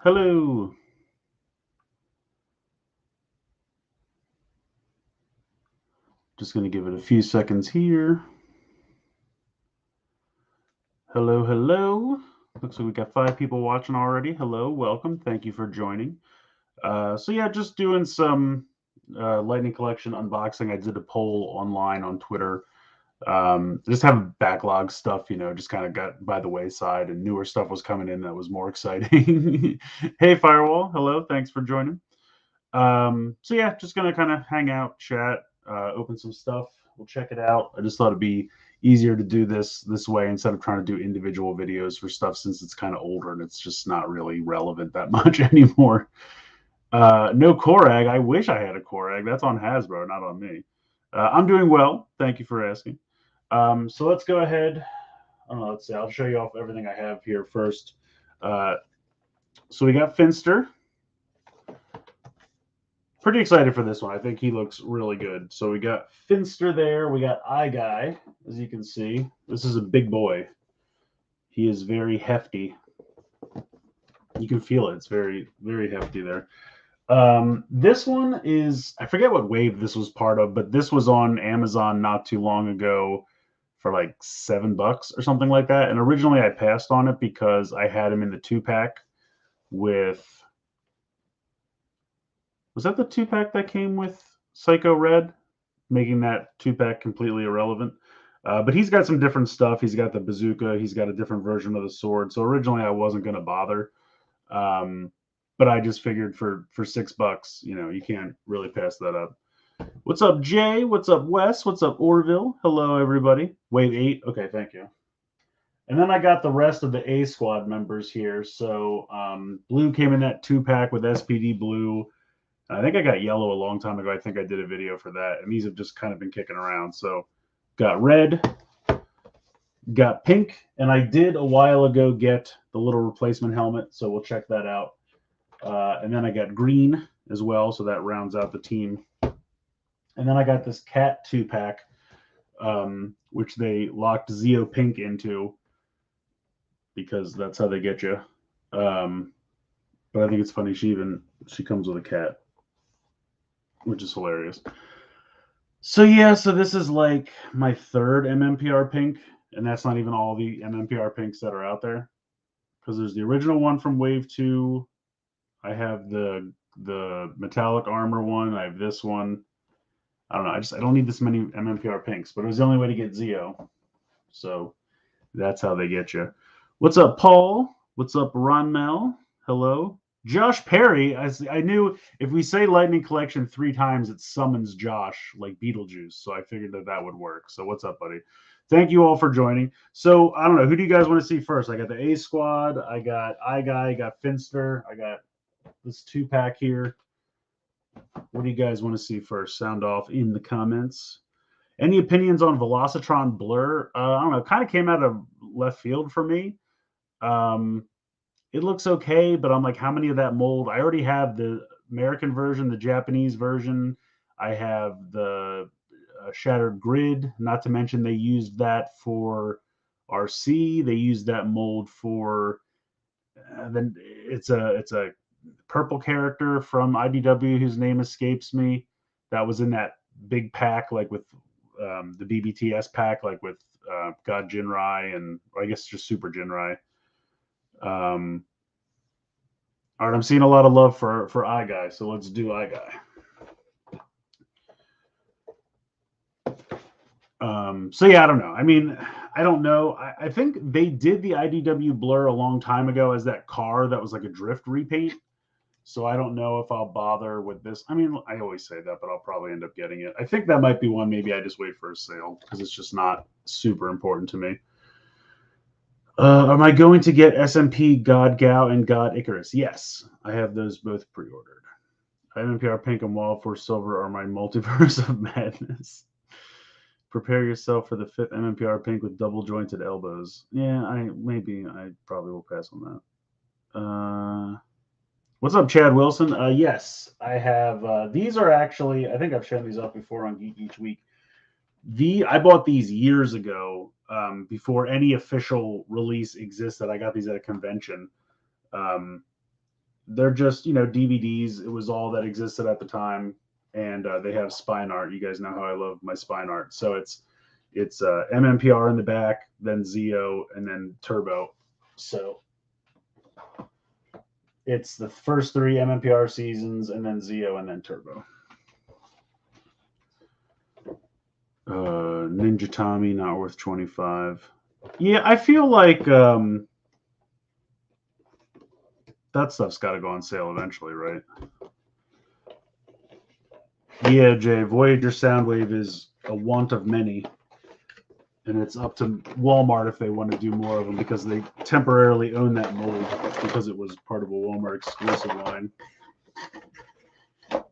Hello. Just going to give it a few seconds here. Hello, hello. Looks like we got 5 people watching already. Hello, welcome. Thank you for joining. So yeah, just doing some Lightning Collection unboxing. I did a poll online on Twitter. Just have backlog stuff, just kind of got by the wayside, and newer stuff was coming in that was more exciting. Hey, Firewall. Hello. Thanks for joining. So yeah, just gonna kind of hang out, chat, open some stuff. We'll check it out. I just thought it'd be easier to do this way instead of trying to do individual videos for stuff since it's kind of older and it's just not really relevant that much anymore. No Korag. I wish I had a Korag. That's on Hasbro, not on me. I'm doing well. Thank you for asking. So let's go ahead. Let's see. I'll show you off everything I have here first. Uh, so we got Finster. Pretty excited for this one. I think he looks really good. So we got Finster there. We got Eye Guy, as you can see. This is a big boy. He is very hefty. You can feel it. It's very, very hefty there. This one is, I forget what wave this was part of, but this was on Amazon not too long ago for like $7 or something like that. And originally I passed on it because I had him in the 2-pack with, was that the 2-pack that came with Psycho Red, making that 2-pack completely irrelevant? But he's got some different stuff. He's got the bazooka. He's got a different version of the sword. So originally I wasn't going to bother. But I just figured for $6, you can't really pass that up. What's up, Jay? What's up, Wes? What's up, Orville? Hello, everybody. Wave 8. Okay, thank you. And then I got the rest of the A Squad members here. So Blue came in that 2-pack with SPD Blue. I think I got Yellow a long time ago. I think I did a video for that. And these have just kind of been kicking around. So got Red, got Pink, and I did a while ago get the little replacement helmet. So we'll check that out. And then I got Green as well. So that rounds out the team. And then I got this Cat 2-pack, which they locked Zeo Pink into because that's how they get you. But I think it's funny. She comes with a cat, which is hilarious. So yeah, so this is like my third MMPR Pink, and that's not even all the MMPR Pinks that are out there. Because there's the original one from Wave 2. I have the metallic armor one. I have this one. I don't know. I don't need this many MMPR Pinks, but it was the only way to get Zeo. So that's how they get you. What's up, Paul? What's up, Ron Mel? Hello. Josh Perry. I knew if we say Lightning Collection 3 times, it summons Josh like Beetlejuice. So I figured that would work. So what's up, buddy? Thank you all for joining. So I don't know. Who do you guys want to see first? I got the A Squad. I got Eye Guy. I got Finster. I got this 2-pack here. What do you guys want to see first? Sound off in the comments. Any opinions on Velocitron Blur? I don't know. It kind of came out of left field for me. It looks okay, but I'm like, how many of that mold? I already have the American version, the Japanese version. I have the Shattered Grid. Not to mention they used that for RC. They used that mold for. Then it's a purple character from IDW whose name escapes me. That was in that big pack, like with the BBTS pack, like with God Jinrai and I guess just Super Jinrai. All right, I'm seeing a lot of love for Eye Guy, so let's do Eye Guy. So yeah, I don't know. I mean, I don't know. I think they did the IDW Blur a long time ago as that car that was like a drift repaint. So I don't know if I'll bother with this. I mean, I always say that, but I'll probably end up getting it. I think that might be one. Maybe I just wait for a sale because it's just not super important to me. Am I going to get SMP God Gao and God Icarus? Yes, I have those both pre-ordered. MMPR Pink and Wall for Silver are my multiverse of madness. Prepare yourself for the 5th MMPR Pink with double jointed elbows. Yeah, I probably will pass on that. What's up, Chad Wilson? Yes, I have. These are actually, I think I've shown these off before on Geek Each Week. I bought these years ago, before any official release existed. I got these at a convention. they're just, you know, DVDs. It was all that existed at the time, and they have spine art. You guys know how I love my spine art. So it's MMPR in the back, then Zeo, and then Turbo. So it's the first three MMPR seasons, and then Zeo, and then Turbo. Ninja Tommy, not worth 25. Yeah, I feel like that stuff's got to go on sale eventually, right? Yeah, Jay, Voyager Soundwave is a want of many, and it's up to Walmart if they want to do more of them because they temporarily own that mold because it was part of a Walmart exclusive line.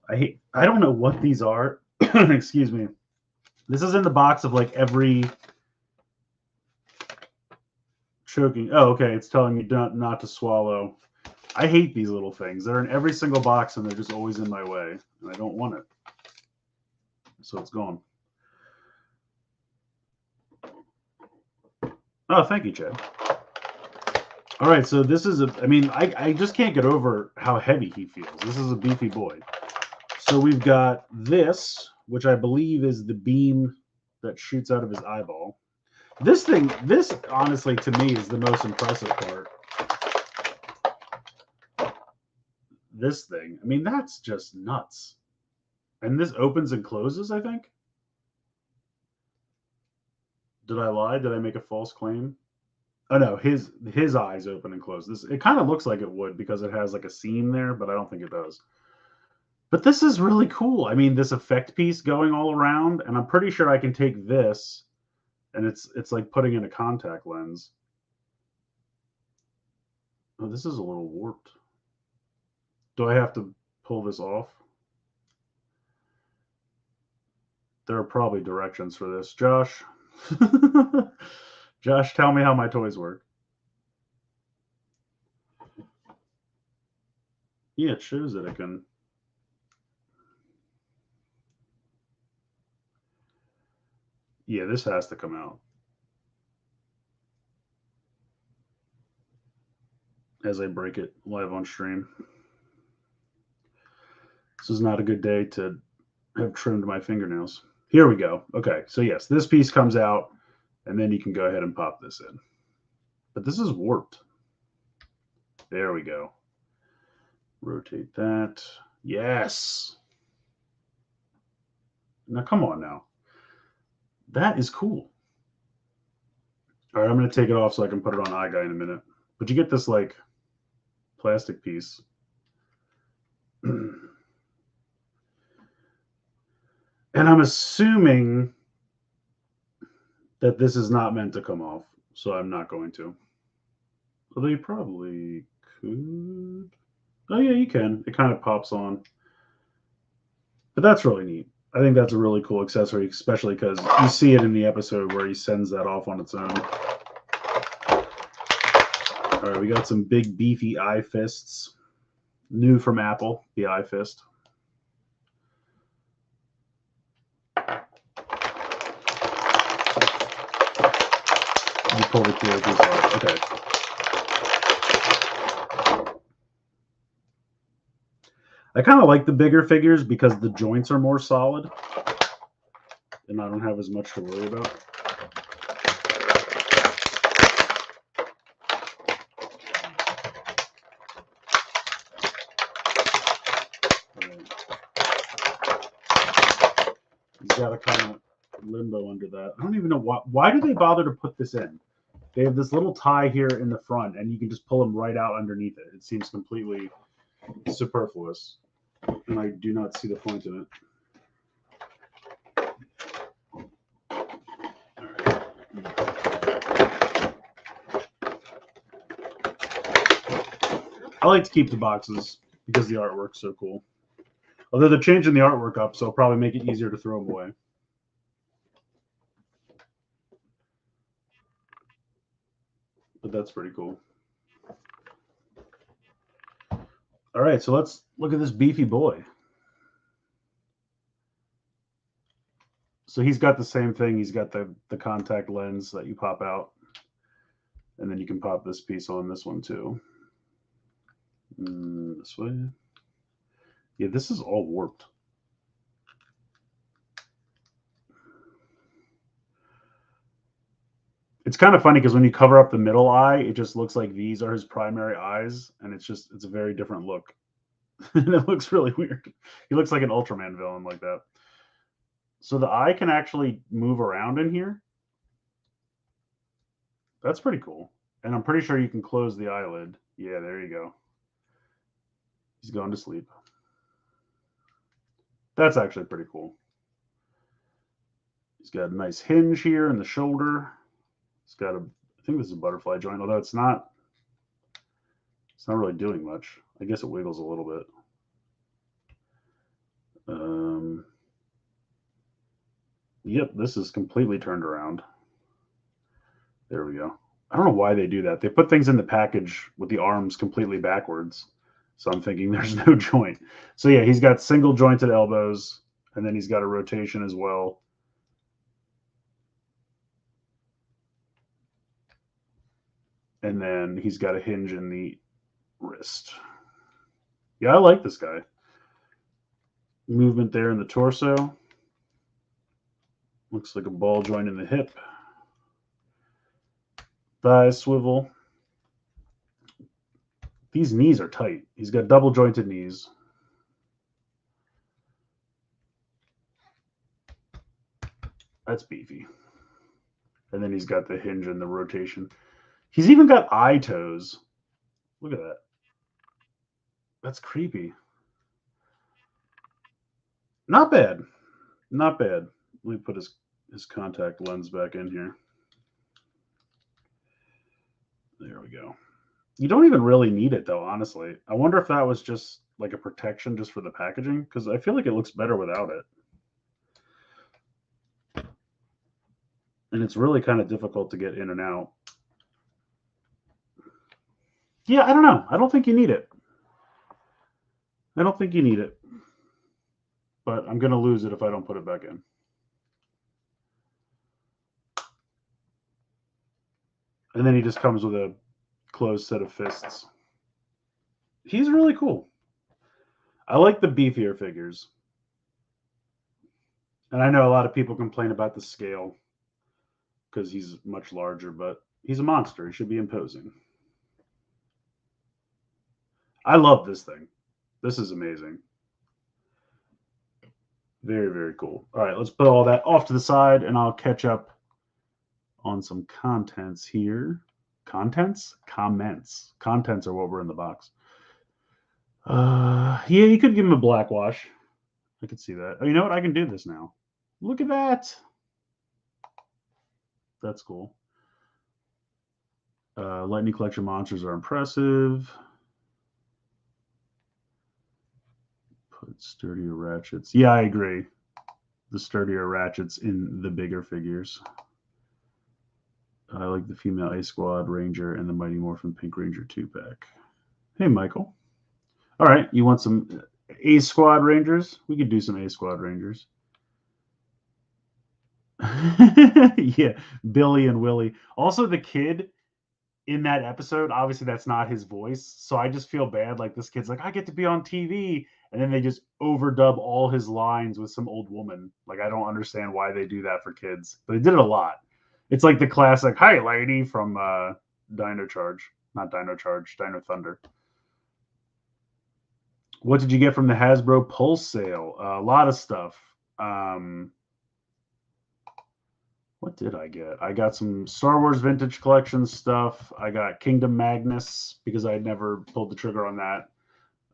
I don't know what these are. Excuse me. This is in the box of like every choking. Oh, okay. It's telling me not to swallow. I hate these little things. They're in every single box and they're just always in my way. And I don't want it. So it's gone. Oh, thank you, Chad. All right, so this is I just can't get over how heavy he feels. This is a beefy boy. So we've got this, which I believe is the beam that shoots out of his eyeball. This honestly to me is the most impressive part. This thing, I mean, that's just nuts. And this opens and closes, I think. Did I lie? Did I make a false claim? Oh no, his eyes open and close. This, it kind of looks like it would because it has like a seam there, but I don't think it does. But this is really cool. I mean, this effect piece going all around, and I'm pretty sure I can take this, and it's like putting in a contact lens. Oh, this is a little warped. Do I have to pull this off? There are probably directions for this. Josh, Josh, tell me how my toys work. Yeah, it shows that it can. Yeah, this has to come out. As I break it live on stream. This is not a good day to have trimmed my fingernails. Here we go. Okay, so yes, this piece comes out, and then you can go ahead and pop this in. But this is warped. There we go. Rotate that. Yes. Now, come on now. That is cool. All right, I'm going to take it off so I can put it on iGuy in a minute. But you get this, like, plastic piece. And I'm assuming that this is not meant to come off, so I'm not going to. Although you probably could. Oh, yeah, you can. It kind of pops on. But that's really neat. I think that's a really cool accessory, especially because you see it in the episode where he sends that off on its own. All right, we got some big, beefy eye fists. New from Apple, the eye fist. You pull the clear piece off. Okay. I kind of like the bigger figures because the joints are more solid and I don't have as much to worry about. He's got a kind of limbo under that. I don't even know why do they bother to put this in? They have this little tie here in the front and you can just pull them right out underneath it. It seems completely superfluous. And I do not see the point in it. I like to keep the boxes because the artwork's so cool. Although they're changing the artwork up, so it'll probably make it easier to throw them away. But that's pretty cool. All right, so let's look at this beefy boy. So he's got the same thing. He's got the contact lens that you pop out. And then you can pop this piece on this one too. This way. Yeah, this is all warped. It's kind of funny because when you cover up the middle eye, it just looks like these are his primary eyes, and it's a very different look. And it looks really weird. He looks like an Ultraman villain like that. So the eye can actually move around in here. That's pretty cool. And I'm pretty sure you can close the eyelid. Yeah, there you go. He's going to sleep. That's actually pretty cool. He's got a nice hinge here in the shoulder. It's got a, I think this is a butterfly joint, although it's not really doing much. I guess it wiggles a little bit. Yep, this is completely turned around. There we go. I don't know why they do that. They put things in the package with the arms completely backwards. So I'm thinking there's no joint. So yeah, he's got single jointed elbows, and then he's got a rotation as well. And then he's got a hinge in the wrist. Yeah, I like this guy. Movement there in the torso. Looks like a ball joint in the hip. Thigh swivel. These knees are tight. He's got double jointed knees. That's beefy. And then he's got the hinge and the rotation. He's even got eye toes. Look at that. That's creepy. Not bad. Not bad. Let me put his contact lens back in here. There we go. You don't even really need it though, honestly. I wonder if that was just like a protection just for the packaging, because I feel like it looks better without it. And it's really kind of difficult to get in and out. Yeah, I don't know. I don't think you need it. I don't think you need it. But I'm going to lose it if I don't put it back in. And then he just comes with a closed set of fists. He's really cool. I like the beefier figures. And I know a lot of people complain about the scale because he's much larger, but he's a monster. He should be imposing. I love this thing. This is amazing. Very, very cool. All right, let's put all that off to the side, and I'll catch up on some contents here. Contents? Comments. Contents are what were in the box. Yeah, you could give him a black wash. I could see that. Oh, you know what? I can do this now. Look at that. That's cool. Lightning Collection monsters are impressive. Put sturdier ratchets. Yeah, I agree. The sturdier ratchets in the bigger figures. I like the female A Squad Ranger and the Mighty Morphin Pink Ranger 2-pack. Hey, Michael. All right, you want some A Squad Rangers? We could do some A Squad Rangers. Yeah, Billy and Willie. Also, the kid in that episode, obviously that's not his voice. So I just feel bad. Like this kid's like, I get to be on TV. And then they just overdub all his lines with some old woman. Like, I don't understand why they do that for kids. But they did it a lot. It's like the classic, hi, lady, from Dino Charge. Not Dino Charge, Dino Thunder. What did you get from the Hasbro Pulse sale? A lot of stuff. What did I get? I got some Star Wars Vintage Collection stuff. I got Kingdom Magnus because I had never pulled the trigger on that.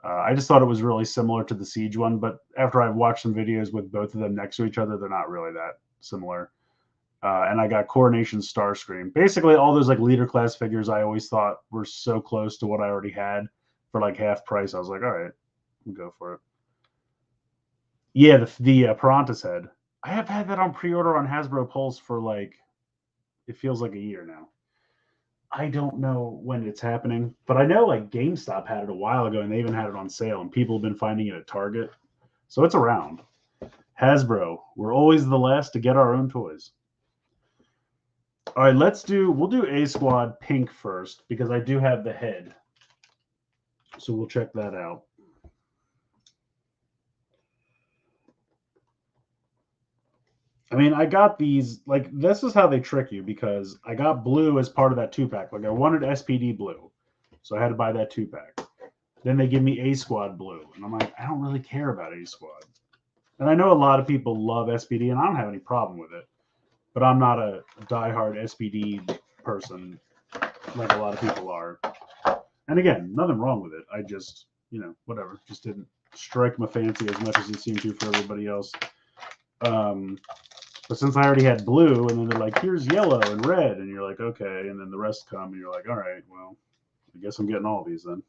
I just thought it was really similar to the Siege one, but after I've watched some videos with both of them next to each other, they're not really that similar. And I got Coronation Starscream. Basically, all those like leader class figures I always thought were so close to what I already had for like half price. I was like, all right, I'll go for it. Yeah, the Piranha's head. I have had that on pre-order on Hasbro Pulse for like, it feels like a year now. I don't know when it's happening, but I know like GameStop had it a while ago and they even had it on sale and people have been finding it at Target. So it's around. Hasbro, we're always the last to get our own toys. All right, we'll do A Squad Pink first because I do have the head. So we'll check that out. I mean, I got these, like, this is how they trick you because I got blue as part of that 2-pack. Like, I wanted SPD blue, so I had to buy that 2-pack. Then they give me A Squad blue, and I'm like, I don't really care about A Squad. And I know a lot of people love SPD, and I don't have any problem with it, but I'm not a diehard SPD person like a lot of people are. And again, nothing wrong with it. I just, whatever, just didn't strike my fancy as much as it seemed to for everybody else. But since I already had blue, and then they're like, here's yellow and red, and you're like, okay, and then the rest come, and you're like, all right, well, I guess I'm getting all these then.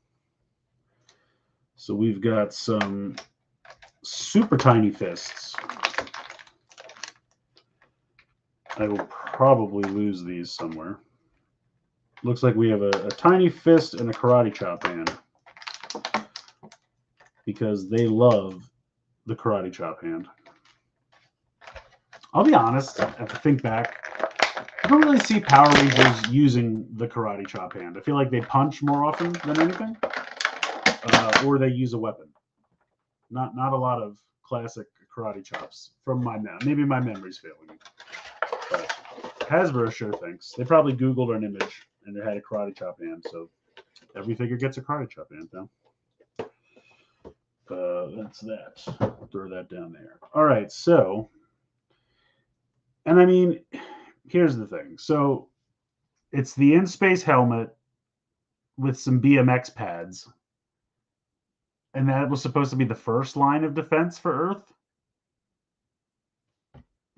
So we've got some super tiny fists. I will probably lose these somewhere. Looks like we have a tiny fist and a karate chop hand because they love the karate chop hand. I'll be honest, I have to think back. I don't really see Power Rangers using the karate chop hand. I feel like they punch more often than anything, or they use a weapon. Not a lot of classic karate chops from my memory. Maybe my memory's failing me. But Hasbro sure thinks. They probably Googled an image and it had a karate chop hand, so every figure gets a karate chop hand now. That's that. Throw that down there. All right, so, and I mean, here's the thing. So it's the in-space helmet with some BMX pads. And that was supposed to be the first line of defense for Earth?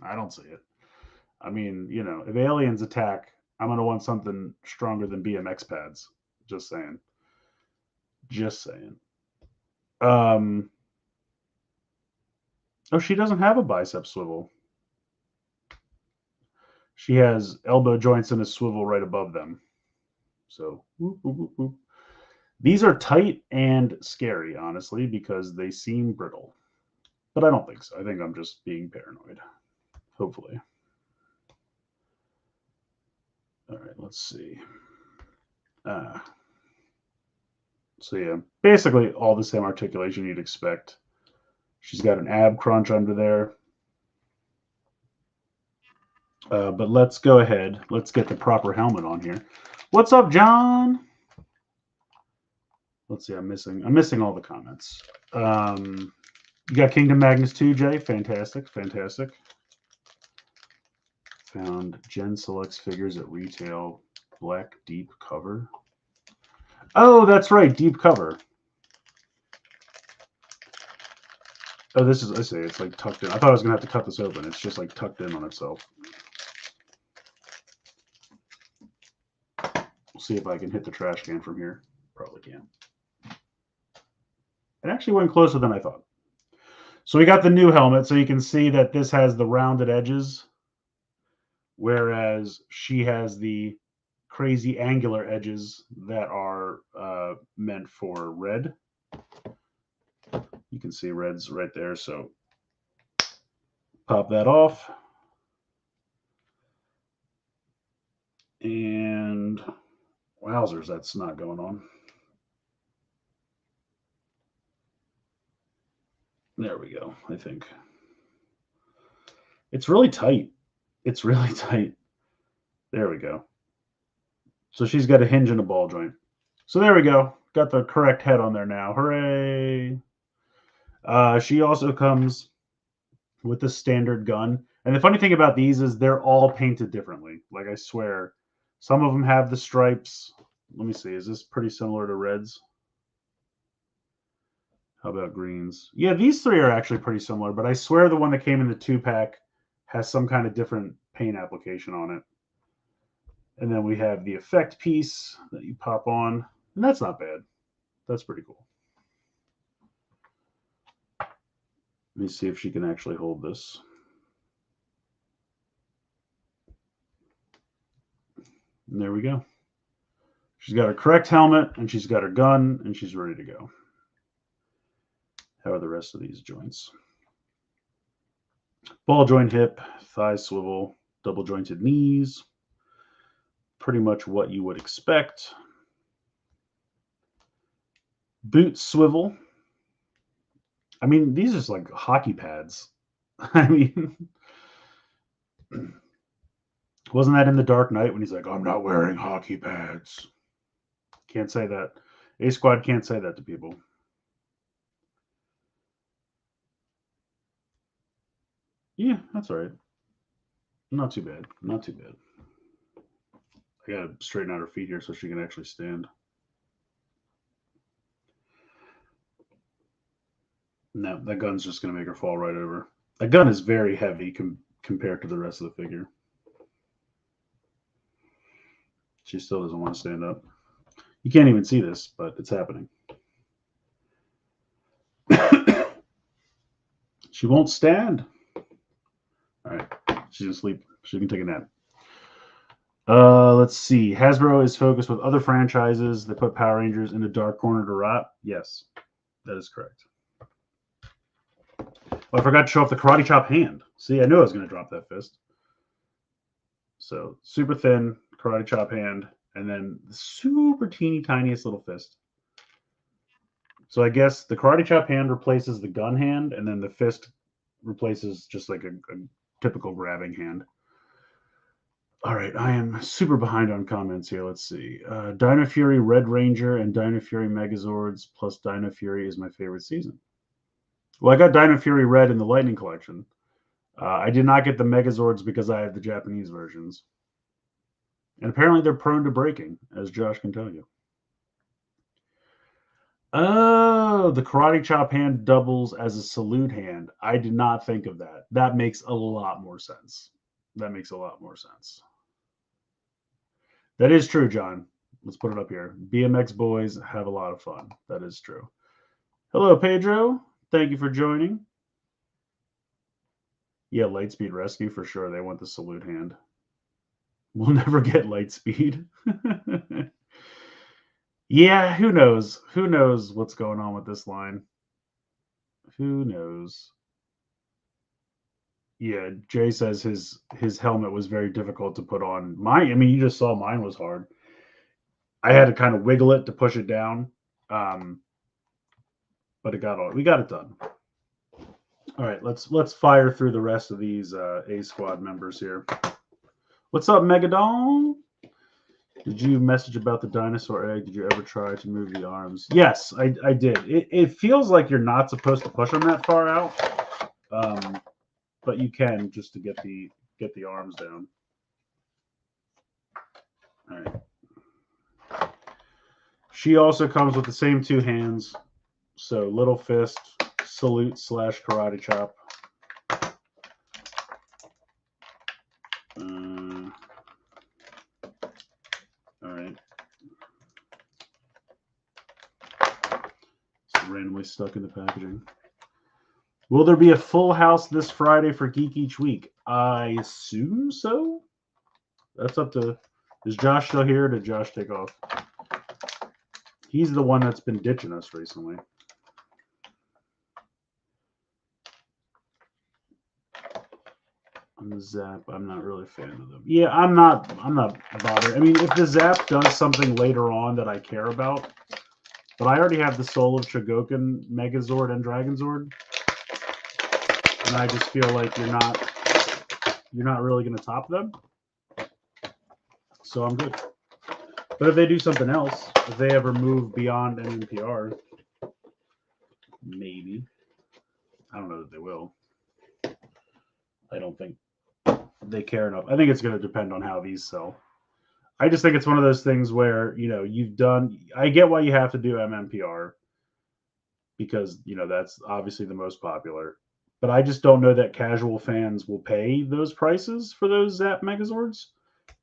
I don't see it. I mean, if aliens attack, I'm going to want something stronger than BMX pads. Just saying. Just saying. Oh, she doesn't have a bicep swivel. She has elbow joints and a swivel right above them. So, whoop, whoop, whoop. These are tight and scary, honestly, because they seem brittle. But I don't think so. I think I'm just being paranoid. Hopefully. All right, let's see. So yeah, basically all the same articulation you'd expect. She's got an ab crunch under there. But let's go ahead. Let's get the proper helmet on here. What's up, John? Let's see. I'm missing all the comments. You got Kingdom Magnus 2, Jay. Fantastic, fantastic. Found Jen Selects figures at retail. Black deep cover. Oh, that's right, deep cover. Oh, this is, I see, it's like tucked in. I thought I was going to have to cut this open. It's just like tucked in on itself. We'll see if I can hit the trash can from here. Probably can. It actually went closer than I thought. So we got the new helmet, so you can see that this has the rounded edges, whereas she has the crazy angular edges that are meant for red. You can see red's right there, so pop that off. And wowzers, that's not going on. There we go, I think. It's really tight. It's really tight. There we go. So she's got a hinge and a ball joint. So there we go. Got the correct head on there now. Hooray. She also comes with the standard gun. And the funny thing about these is they're all painted differently. Like, I swear, some of them have the stripes. Let me see. Is this pretty similar to reds? How about greens? Yeah, these three are actually pretty similar, but I swear the one that came in the 2-pack has some kind of different paint application on it. And then we have the effect piece that you pop on, and that's not bad. That's pretty cool. Let me see if she can actually hold this. And there we go. She's got her correct helmet, and she's got her gun, and she's ready to go. How are the rest of these joints? Ball joint hip, thigh swivel, double jointed knees. Pretty much what you would expect. Boot swivel. I mean, these are just like hockey pads. I mean, wasn't that in The Dark Knight when he's like, I'm not wearing hockey pads? Can't say that. A Squad can't say that to people. Yeah, that's all right. Not too bad. Not too bad. I gotta straighten out her feet here so she can actually stand. No, that gun's just gonna make her fall right over. That gun is very heavy compared to the rest of the figure. She still doesn't want to stand up. You can't even see this, but it's happening. She won't stand. All right, she's gonna sleep. She can take a nap. Let's see. Hasbro is focused with other franchises that put Power Rangers in a dark corner to rot. Yes, that is correct. Oh, I forgot to show off the karate chop hand. See, I knew I was going to drop that fist. So super thin karate chop hand, and then the super teeny tiniest little fist. So I guess the karate chop hand replaces the gun hand, and then the fist replaces just like a typical grabbing hand. All right, I am super behind on comments here. Let's see. Dino Fury Red Ranger and Dino Fury Megazords plus Dino Fury is my favorite season. Well, I got Dino Fury Red in the Lightning Collection. I did not get the Megazords because I have the Japanese versions. And apparently they're prone to breaking, as Josh can tell you. Oh, the karate chop hand doubles as a salute hand. I did not think of that. That makes a lot more sense. That makes a lot more sense. That is true, John. Let's put it up here. BMX boys have a lot of fun. That is true. Hello, Pedro. Thank you for joining. Yeah, Lightspeed Rescue for sure. They want the salute hand. We'll never get Lightspeed. Yeah, who knows? Who knows what's going on with this line? Who knows? Yeah, Jay says his helmet was very difficult to put on. Mine, I mean, you just saw mine was hard. I had to kind of wiggle it to push it down, but we got it done. All right, let's fire through the rest of these A Squad members here. What's up, Megadon? Did you message about the dinosaur egg? Did you ever try to move the arms? Yes, I did. It feels like you're not supposed to push them that far out, but you can just to get the arms down. All right. She also comes with the same two hands, so little fist, salute / karate chop. All right. It's randomly stuck in the packaging. Will there be a full house this Friday for Geek Each Week? I assume so. That's up to... Is Josh still here or did Josh take off? He's the one that's been ditching us recently. On the Zap, I'm not really a fan of them. Yeah, I'm not bothered. I mean, if the Zap does something later on that I care about, but I already have the Soul of Chogokin, Megazord, and Dragonzord, and I just feel like you're not really going to top them. So I'm good. But if they do something else, if they ever move beyond MMPR, maybe. I don't know that they will. I don't think they care enough. I think it's going to depend on how these sell. I just think it's one of those things where, I get why you have to do MMPR because, that's obviously the most popular. But I just don't know that casual fans will pay those prices for those Zap Megazords.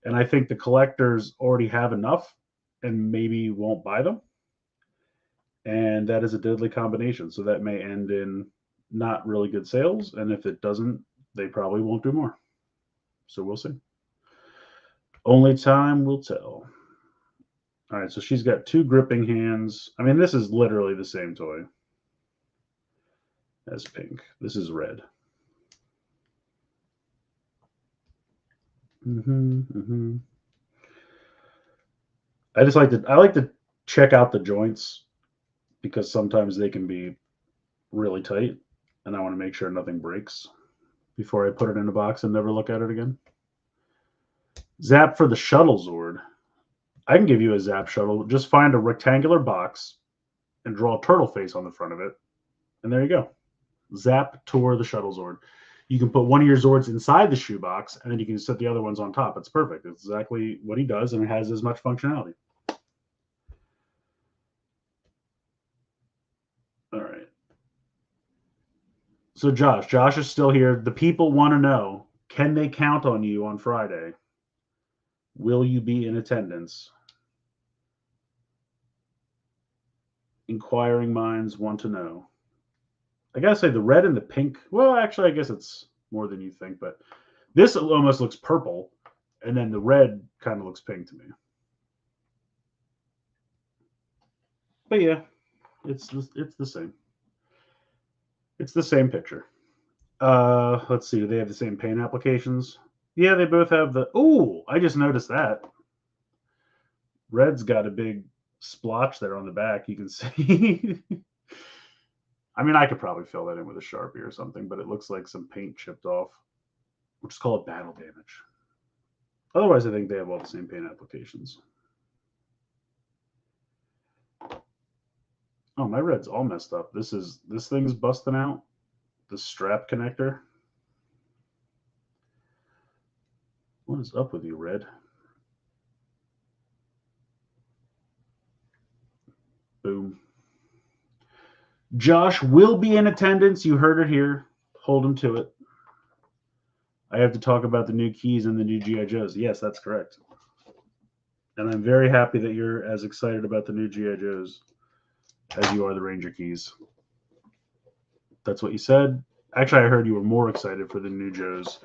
And I think the collectors already have enough and maybe won't buy them. And that is a deadly combination. So that may end in not really good sales. And if it doesn't, they probably won't do more. So we'll see. Only time will tell. All right, so she's got two gripping hands. I mean, this is literally the same toy as Pink. This is red. I like to check out the joints because sometimes they can be really tight, and I want to make sure nothing breaks before I put it in a box and never look at it again. Zap for the shuttle Zord. I can give you a Zap shuttle. Just find a rectangular box and draw a turtle face on the front of it, and there you go. Zap Tour the shuttle Zord. You can put one of your Zords inside the shoebox, and then you can set the other ones on top. It's perfect. It's exactly what he does, and it has as much functionality. All right. So Josh is still here. The people want to know, can they count on you on Friday? Will you be in attendance? Inquiring minds want to know. I gotta say, the red and the pink. Well, actually, I guess it's more than you think, but this almost looks purple, and then the red kind of looks pink to me. But yeah, it's the same. It's the same picture. Let's see. Do they have the same paint applications? Yeah, they both have the. Oh, I just noticed that. Red's got a big splotch there on the back. You can see. I mean, I could probably fill that in with a Sharpie or something, but it looks like some paint chipped off. We'll just call it battle damage. Otherwise, I think they have all the same paint applications. Oh, my red's all messed up. This thing's busting out. The strap connector. What is up with you, red? Boom. Josh will be in attendance. You heard it here. Hold him to it. I have to talk about the new keys and the new G.I. Joes. Yes, that's correct. And I'm very happy that you're as excited about the new G.I. Joes as you are the Ranger keys. That's what you said. Actually, I heard you were more excited for the new Joes.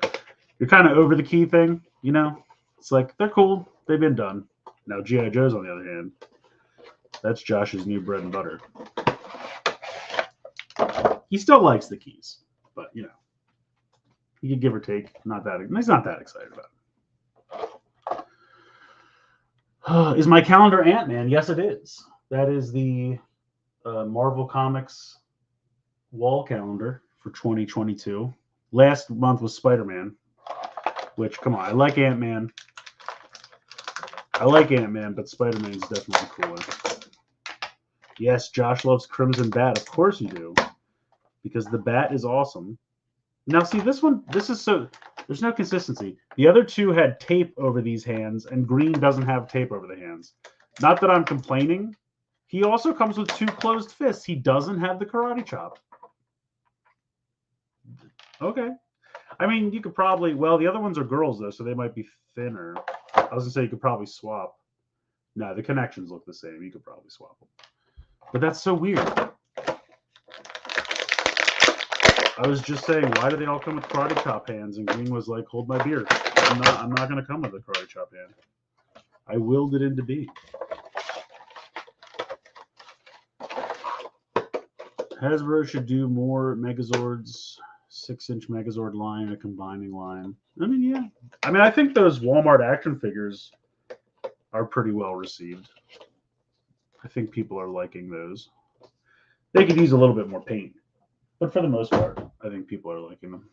You're kind of over the key thing, you know? It's like, they're cool. They've been done. Now, G.I. Joes, on the other hand, that's Josh's new bread and butter. He still likes the keys, but, you know, he could give or take. He's not that excited about it. Is my calendar Ant-Man? Yes, it is. That is the Marvel Comics wall calendar for 2022. Last month was Spider-Man, which, come on, I like Ant-Man. But Spider-Man's definitely cooler. Yes, Josh loves Crimson Bat. Of course you do. Because the bat is awesome. Now, see, this is so, there's no consistency. The other two had tape over these hands, and green doesn't have tape over the hands. Not that I'm complaining. He also comes with two closed fists. He doesn't have the karate chop. Okay. I mean, you could probably, well, the other ones are girls, though, so they might be thinner. I was going to say you could probably swap. No, the connections look the same. You could probably swap them. But that's so weird. I was just saying, why do they all come with karate chop hands? And Green was like, hold my beer. I'm not going to come with a karate chop hand. I willed it into being. Hasbro should do more Megazords, 6-inch Megazord line, a combining line. I mean, yeah. I mean, I think those Walmart action figures are pretty well received. I think people are liking those. They could use a little bit more paint. But for the most part, I think people are liking them.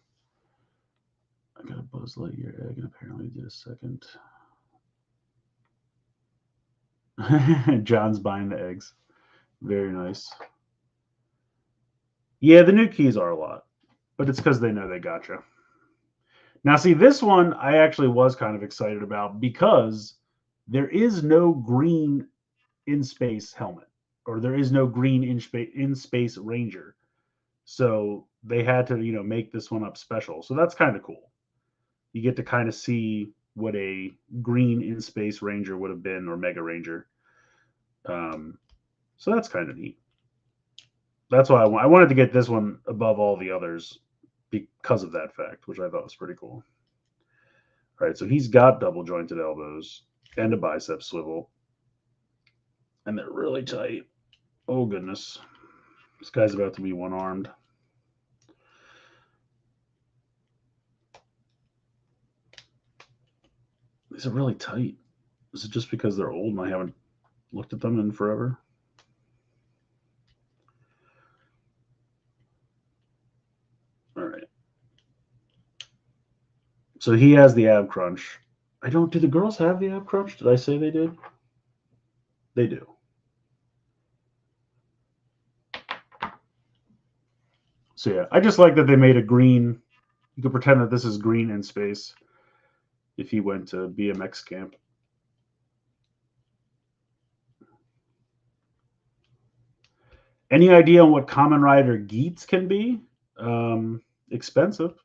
I got a Buzz Lightyear egg and apparently did a second. John's buying the eggs. Very nice. Yeah, the new keys are a lot, but it's because they know they gotcha. Now, see, this one I actually was kind of excited about because there is no green in space helmet, or there is no green in space Ranger. So they had to, make this one up special. So that's kind of cool. You get to kind of see what a green in space Ranger would have been, or Mega Ranger. So that's kind of neat. That's why I wanted to get this one above all the others because of that fact, which I thought was pretty cool. All right, so he's got double jointed elbows and a bicep swivel, and they're really tight. Oh goodness, this guy's about to be one-armed. These are really tight. Is it just because they're old and I haven't looked at them in forever? So he has the ab crunch. I don't. Do the girls have the ab crunch? Did I say they did? They do. So yeah, I just like that they made a green. You could pretend that this is green in space if he went to BMX camp. Any idea on what Kamen Rider Geats can be? Expensive.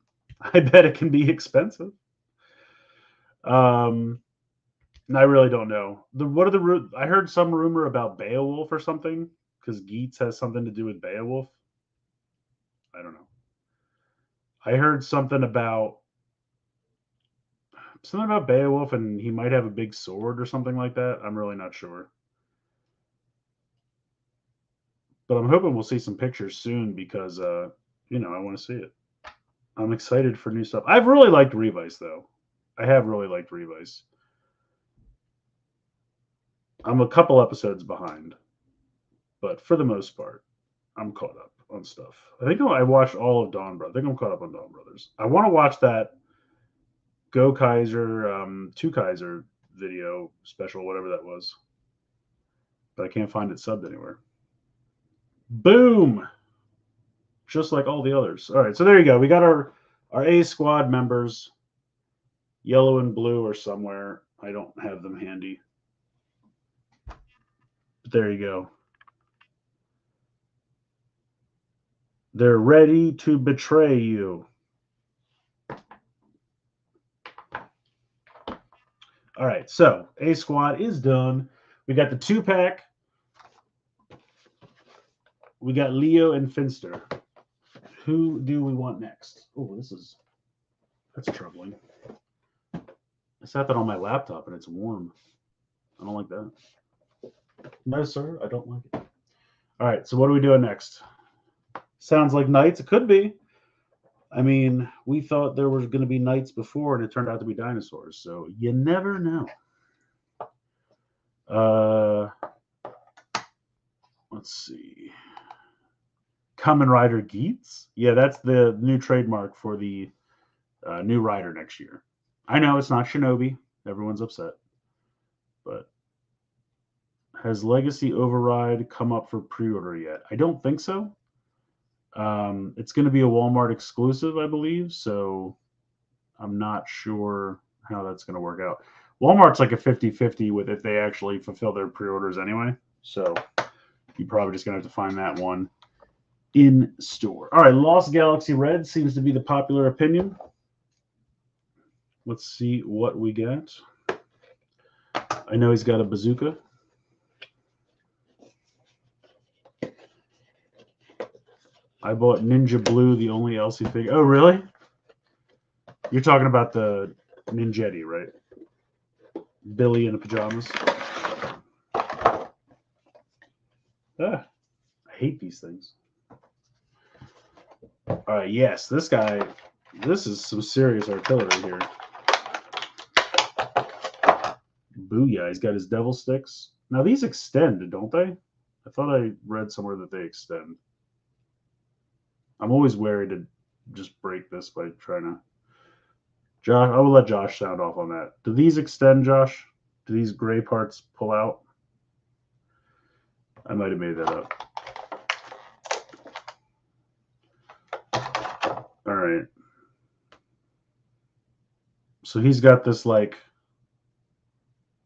I bet it can be expensive. I really don't know. What are the? I heard some rumor about Beowulf or something because Geats has something to do with Beowulf. I don't know. I heard something about Beowulf, and he might have a big sword or something like that. I'm really not sure. But I'm hoping we'll see some pictures soon because, I want to see it. I'm excited for new stuff. I've really liked Revice, though. I have really liked Revice. I'm a couple episodes behind, but for the most part, I'm caught up on stuff. I think I watched all of Dawn Brothers. I think I'm caught up on Dawn Brothers. I want to watch that Go Kaiser, Two Kaiser video special, whatever that was, but I can't find it subbed anywhere. Boom! Just like all the others. All right, so there you go. We got our A squad members. Yellow and blue are somewhere. I don't have them handy. But there you go. They're ready to betray you. All right, so A squad is done. We got the 2-pack. We got Leo and Finster. Who do we want next? Oh, that's troubling. I sat that on my laptop and it's warm. I don't like that. No, sir, I don't like it. All right, so what are we doing next? Sounds like knights. It could be. I mean, we thought there was going to be knights before, and it turned out to be dinosaurs. So you never know. Let's see. Kamen Rider Geats? Yeah, that's the new trademark for the new rider next year. I know it's not Shinobi. Everyone's upset. But has Legacy Override come up for pre-order yet? I don't think so. It's going to be a Walmart exclusive, I believe. So I'm not sure how that's going to work out. Walmart's like a 50-50 with if they actually fulfill their pre-orders anyway. So you're probably just going to have to find that one in store. All right, Lost Galaxy Red seems to be the popular opinion. Let's see what we get. I know he's got a bazooka. I bought Ninja Blue, the only Elsie figure. Oh, really? You're talking about the Ninjetti, right? Billy in the pajamas. I hate these things. All right, yes, this guy, this is some serious artillery here. Booyah, he's got his devil sticks. Now, these extend, don't they? I thought I read somewhere that they extend. I'm always wary to just break this by trying to... Josh, I will let Josh sound off on that. Do these extend, Josh? Do these gray parts pull out? I might have made that up. All right. So he's got this like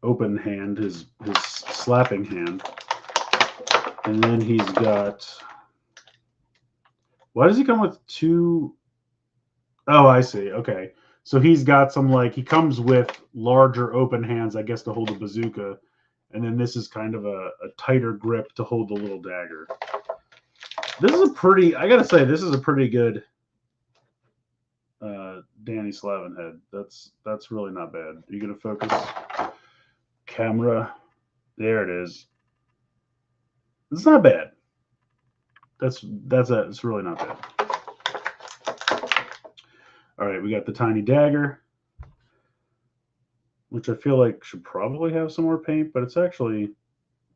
open hand, his slapping hand. And then he's got... Why does he come with two? Oh, I see. Okay. So he's got some like, he comes with larger open hands, I guess, to hold the bazooka. And then this is kind of a tighter grip to hold the little dagger. This is a pretty, I got to say, this is a pretty good Danny Slavin head. That's really not bad. Are you going to focus? Camera. There it is. It's not bad. It's really not bad. All right, we got the tiny dagger, which I feel like should probably have some more paint, but it's actually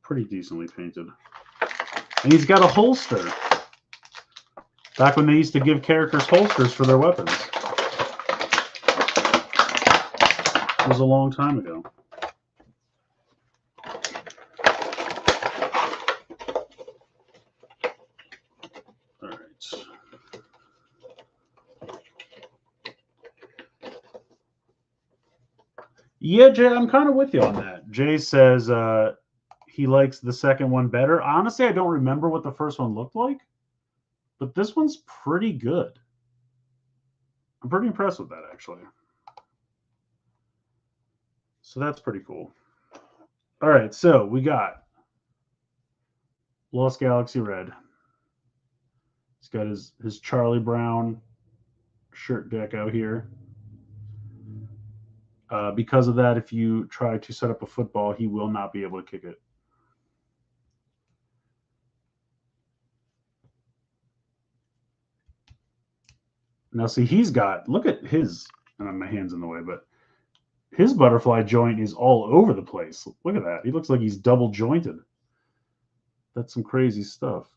pretty decently painted. And he's got a holster. Back when they used to give characters holsters for their weapons. was a long time ago. All right. Yeah, Jay, I'm kind of with you on that. Jay says he likes the second one better. Honestly, I don't remember what the first one looked like, but this one's pretty good. I'm pretty impressed with that, actually. So that's pretty cool. All right, so we got Lost Galaxy Red. He's got his Charlie Brown shirt deck out here. Because of that, if you try to set up a football, he will not be able to kick it. Now, see, he's got, look at his, and my hand's in the way, but his butterfly joint is all over the place. Look at that. He looks like he's double jointed. That's some crazy stuff.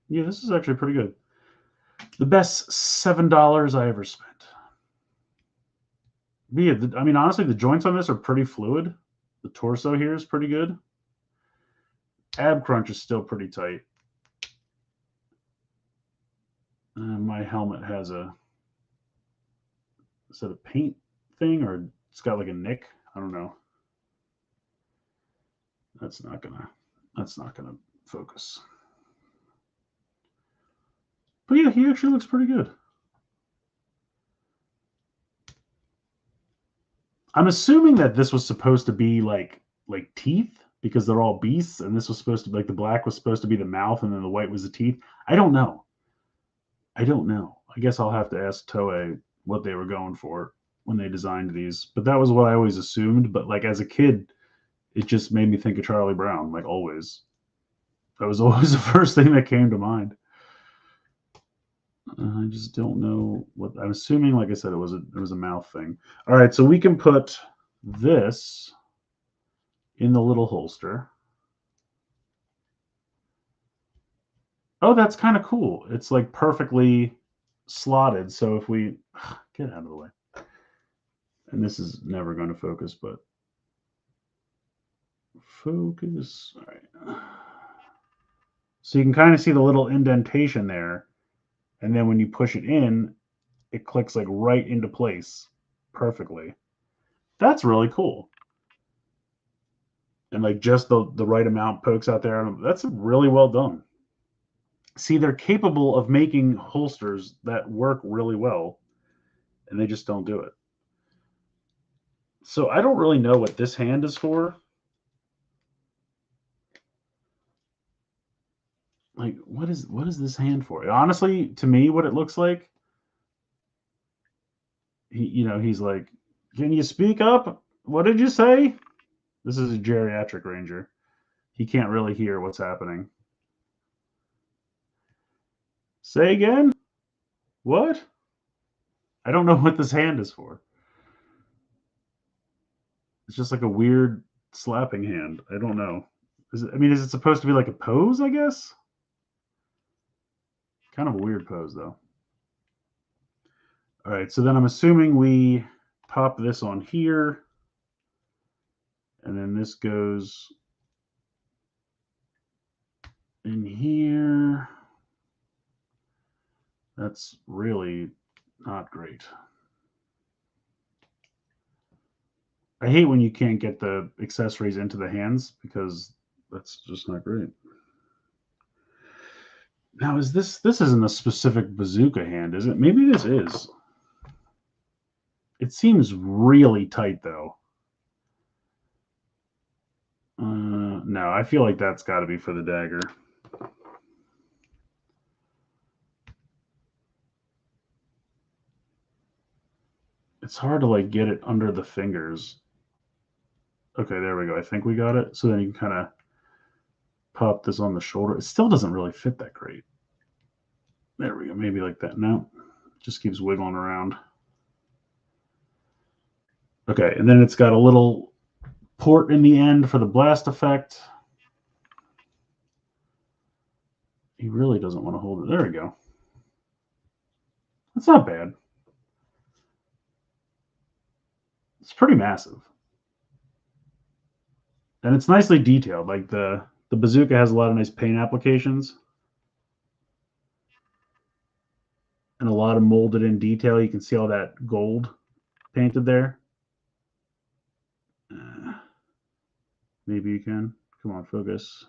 Yeah, this is actually pretty good. The best $7 I ever spent. But yeah, I mean, honestly, the joints on this are pretty fluid. The torso here is pretty good. Ab crunch is still pretty tight. My helmet has a, is that a paint thing or it's got like a nick? I don't know. That's not gonna focus. But yeah, he actually looks pretty good. I'm assuming that this was supposed to be like teeth because they're all beasts, and this was supposed to be like the black was supposed to be the mouth, and then the white was the teeth. I don't know. I guess I'll have to ask Toei what they were going for when they designed these. But that was what I always assumed. But like as a kid, it just made me think of Charlie Brown, like always. That was always the first thing that came to mind. I just don't know what I'm assuming. Like I said, it was a mouth thing. All right, so we can put this in the little holster. Oh, that's kind of cool. It's like perfectly slotted. So if we get out of the way, and this is never going to focus, but focus. All right. So you can kind of see the little indentation there. And then when you push it in, it clicks like right into place perfectly. That's really cool. And like just the right amount pokes out there. That's really well done. See, they're capable of making holsters that work really well, and they just don't do it. So I don't really know what this hand is for. Like, what is this hand for? Honestly, to me, what it looks like, he's like, "Can you speak up? What did you say?" This is a geriatric ranger. He can't really hear what's happening. Say again? What? I don't know what this hand is for. It's just like a weird slapping hand. I don't know. Is it supposed to be like a pose, I guess? Kind of a weird pose, though. All right, so then I'm assuming we pop this on here, and then this goes in here. That's really not great. I hate when you can't get the accessories into the hands because that's just not great. Now, is this isn't a specific bazooka hand, is it? Maybe this is. It seems really tight, though. No, I feel like that's got to be for the dagger. It's hard to like get it under the fingers. Okay, there we go. I think we got it. So then you can kind of pop this on the shoulder. It still doesn't really fit that great. There we go. Maybe like that. No, it just keeps wiggling around. Okay, and then it's got a little port in the end for the blast effect. He really doesn't want to hold it. There we go. That's not bad. It's pretty massive. And it's nicely detailed. Like the bazooka has a lot of nice paint applications and a lot of molded in detail. You can see all that gold painted there. Maybe you can. Come on, focus.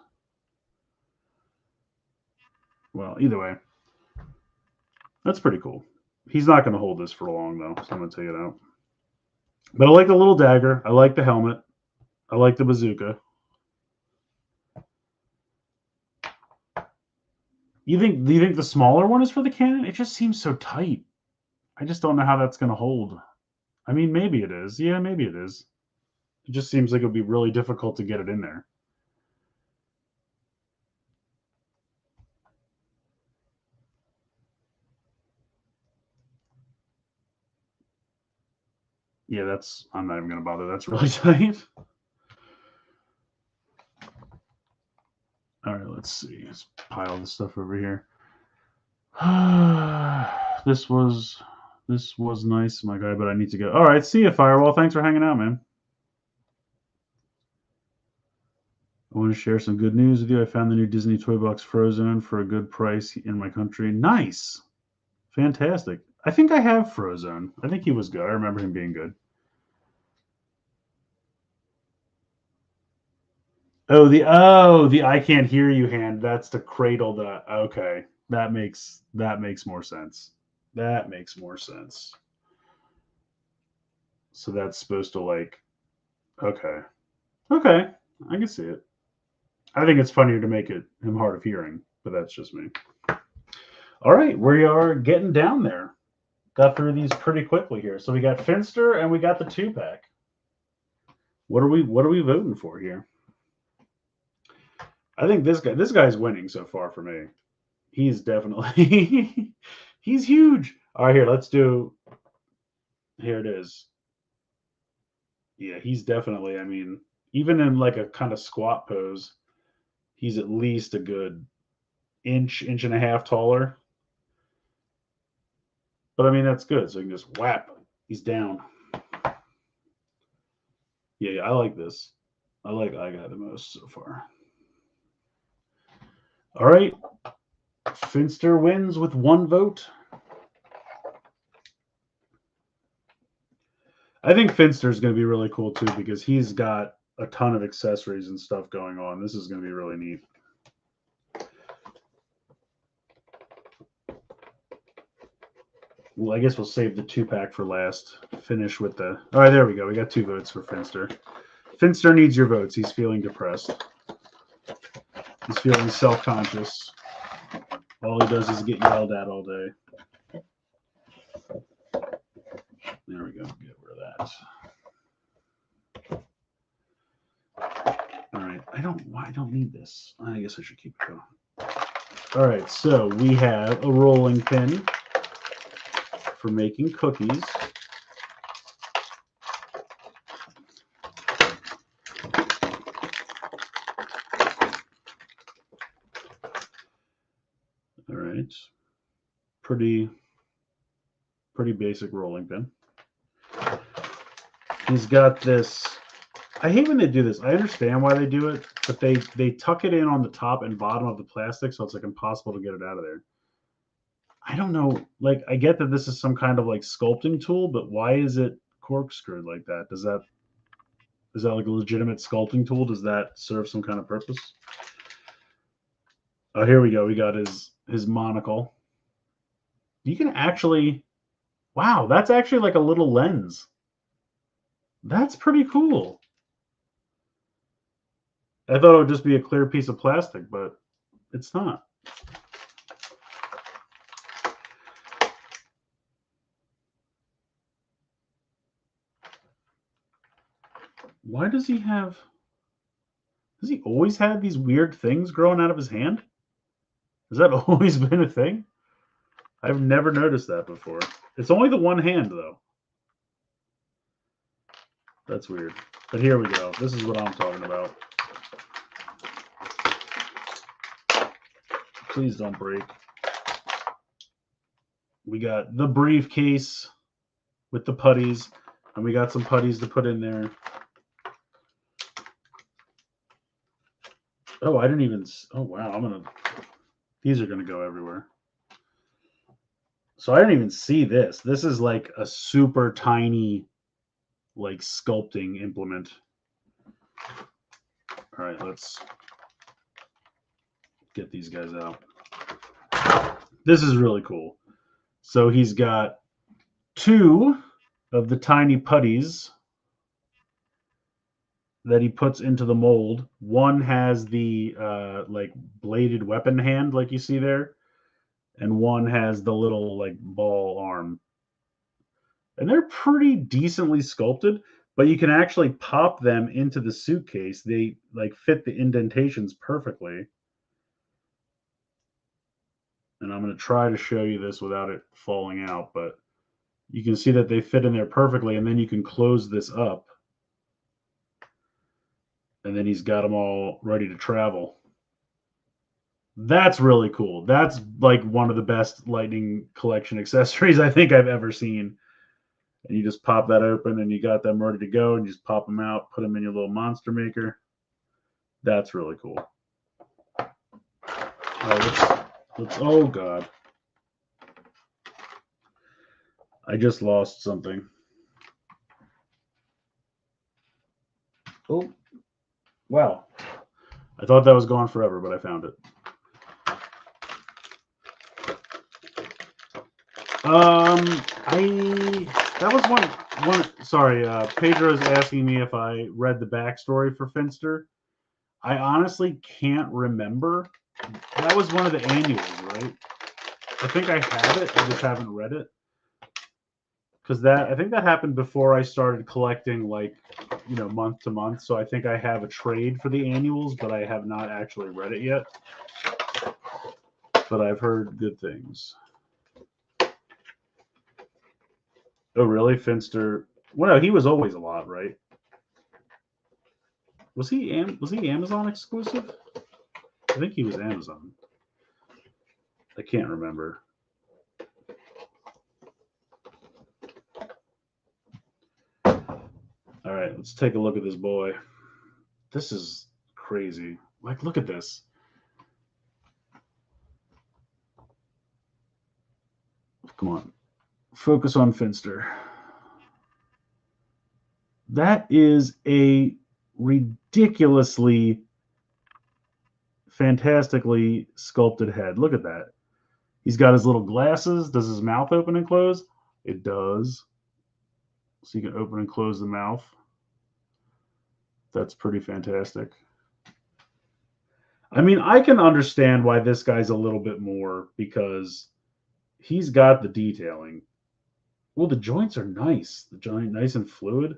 Well, either way, that's pretty cool. He's not going to hold this for long, though, so I'm going to take it out. But I like the little dagger. I like the helmet. I like the bazooka. Do you think the smaller one is for the cannon? It just seems so tight. I just don't know how that's going to hold. I mean, maybe it is. Yeah, maybe it is. It just seems like it would be really difficult to get it in there. Yeah, I'm not even going to bother. That's really tight. All right, let's see. Let's pile this stuff over here. This was nice, my guy, but I need to go. All right, see you, Firewall. Thanks for hanging out, man. I want to share some good news with you. I found the new Disney Toy Box Frozen for a good price in my country. Nice. Fantastic. I think I have Frozen. I think he was good. I remember him being good. Oh, the I can't hear you hand. That's to cradle the okay. That makes more sense. That makes more sense. So that's supposed to like okay. Okay. I can see it. I think it's funnier to make it him hard of hearing, but that's just me. All right, we are getting down there. Got through these pretty quickly here. So we got Finster and we got the 2-pack. What are we voting for here? I think this guy's winning so far for me. He's definitely he's huge. All right, here it is. Yeah, he's definitely, I mean, even in like a kind of squat pose, he's at least a good inch and a half taller. But I mean, that's good. So you can just whap. He's down. Yeah, I like this. I like I got the most so far. All right. Finster wins with 1 vote. I think Finster's going to be really cool too because he's got a ton of accessories and stuff going on. This is going to be really neat. Well, I guess we'll save the 2-pack for last. Finish with the. All right, there we go. We got 2 votes for Finster. Finster needs your votes. He's feeling depressed. He's feeling self-conscious. All he does is get yelled at all day. There we go. Get rid of that. All right. I don't need this. I guess I should keep it going. All right. So we have a rolling pin for making cookies. All right. Pretty basic rolling pin. He's got this. I hate when they do this. I understand why they do it, but they tuck it in on the top and bottom of the plastic, so it's like impossible to get it out of there. I don't know. Like, I get that this is some kind of like sculpting tool, but why is it corkscrewed like that? Is that like a legitimate sculpting tool? Does that serve some kind of purpose? Oh, here we go. We got his monocle. You can actually, wow, that's actually like a little lens. That's pretty cool. I thought it would just be a clear piece of plastic, but it's not. Why does he have... Has he always had these weird things growing out of his hand? Has that always been a thing? I've never noticed that before. It's only the one hand, though. That's weird. But here we go. This is what I'm talking about. Please don't break. We got the briefcase with the putties. And we got some putties to put in there. Oh, I didn't even. Oh, wow. These are going to go everywhere. So I didn't even see this. This is like a super tiny, like sculpting implement. All right, let's get these guys out. This is really cool. So he's got 2 of the tiny putties that he puts into the mold. One has the like bladed weapon hand, like you see there, and one has the little like ball arm. And they're pretty decently sculpted, but you can actually pop them into the suitcase. They like fit the indentations perfectly. And I'm going to try to show you this without it falling out, but you can see that they fit in there perfectly, and then you can close this up. And then he's got them all ready to travel. That's really cool. That's like one of the best Lightning Collection accessories I think I've ever seen. And you just pop that open and you got them ready to go, and you just pop them out, put them in your little monster maker. That's really cool. All right, let's oh God. I just lost something. Oh, wow. I thought that was gone forever, but I found it. That was one. Sorry, Pedro's asking me if I read the backstory for Finster. I honestly can't remember. That was one of the annuals, right? I think I have it. I just haven't read it. Because I think that happened before I started collecting, like, month to month. So I think I have a trade for the annuals, but I have not actually read it yet. But I've heard good things. Oh, really? Finster? Well, no, he was always a lot, right? Was he Amazon exclusive? I think he was Amazon. I can't remember. All right, let's take a look at this boy. This is crazy. Like, look at this. Come on. Focus on Finster. That is a ridiculously, fantastically sculpted head. Look at that. He's got his little glasses. Does his mouth open and close? It does. So you can open and close the mouth. That's pretty fantastic. I mean, I can understand why this guy's a little bit more, because he's got the detailing. Well, the joints are nice. The joint nice and fluid.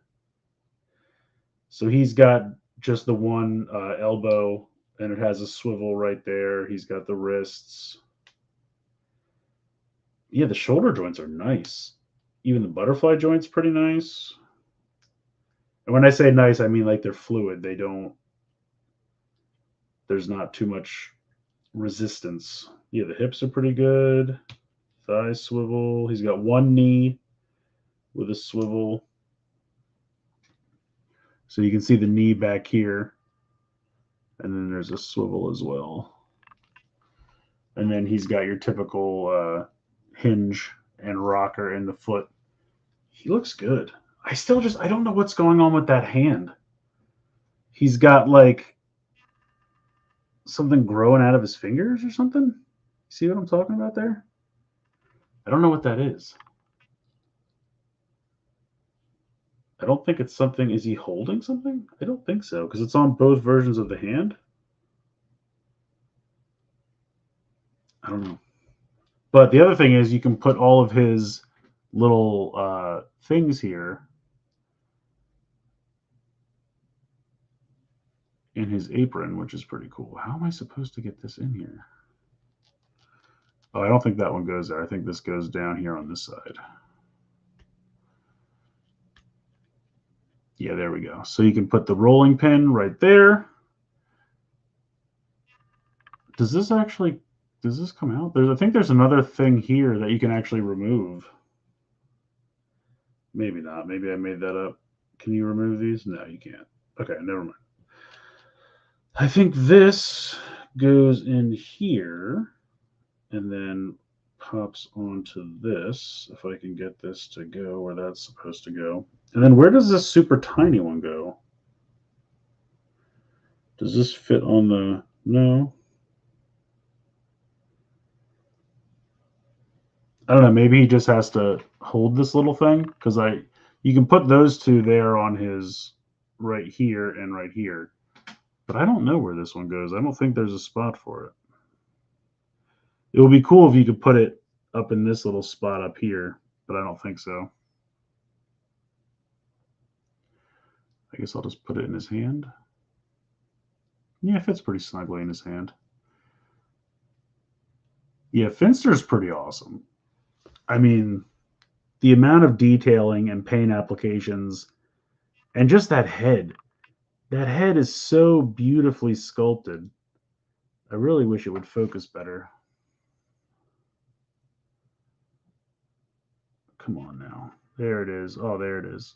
So he's got just the one elbow, and it has a swivel right there. He's got the wrists. Yeah, the shoulder joints are nice. Even the butterfly joint's pretty nice. And when I say nice, I mean like they're fluid. There's not too much resistance. Yeah, the hips are pretty good. Thigh swivel. He's got one knee with a swivel. So you can see the knee back here. And then there's a swivel as well. And then he's got your typical hinge and rocker in the foot. He looks good. I don't know what's going on with that hand. He's got like something growing out of his fingers or something. See what I'm talking about there? I don't know what that is. I don't think it's something. Is he holding something? I don't think so, because it's on both versions of the hand. I don't know. But the other thing is you can put all of his little things here in his apron, which is pretty cool. How am I supposed to get this in here? Oh, I don't think that one goes there. I think this goes down here on this side. Yeah, there we go. So you can put the rolling pin right there. Does this come out? I think there's another thing here that you can actually remove. Maybe not. Maybe I made that up. Can you remove these? No, you can't. Okay, never mind. I think this goes in here and then pops onto this, if I can get this to go where that's supposed to go. And then where does this super tiny one go? Does this fit on the... No. I don't know, maybe he just has to hold this little thing, because you can put those two there on his right here and right here. But I don't know where this one goes. I don't think there's a spot for it. It would be cool if you could put it up in this little spot up here, but I don't think so. I guess I'll just put it in his hand. Yeah, it fits pretty snugly in his hand. Yeah, Finster's pretty awesome. I mean, the amount of detailing and paint applications and just that head. That head is so beautifully sculpted. I really wish it would focus better. Come on now. There it is. Oh, there it is.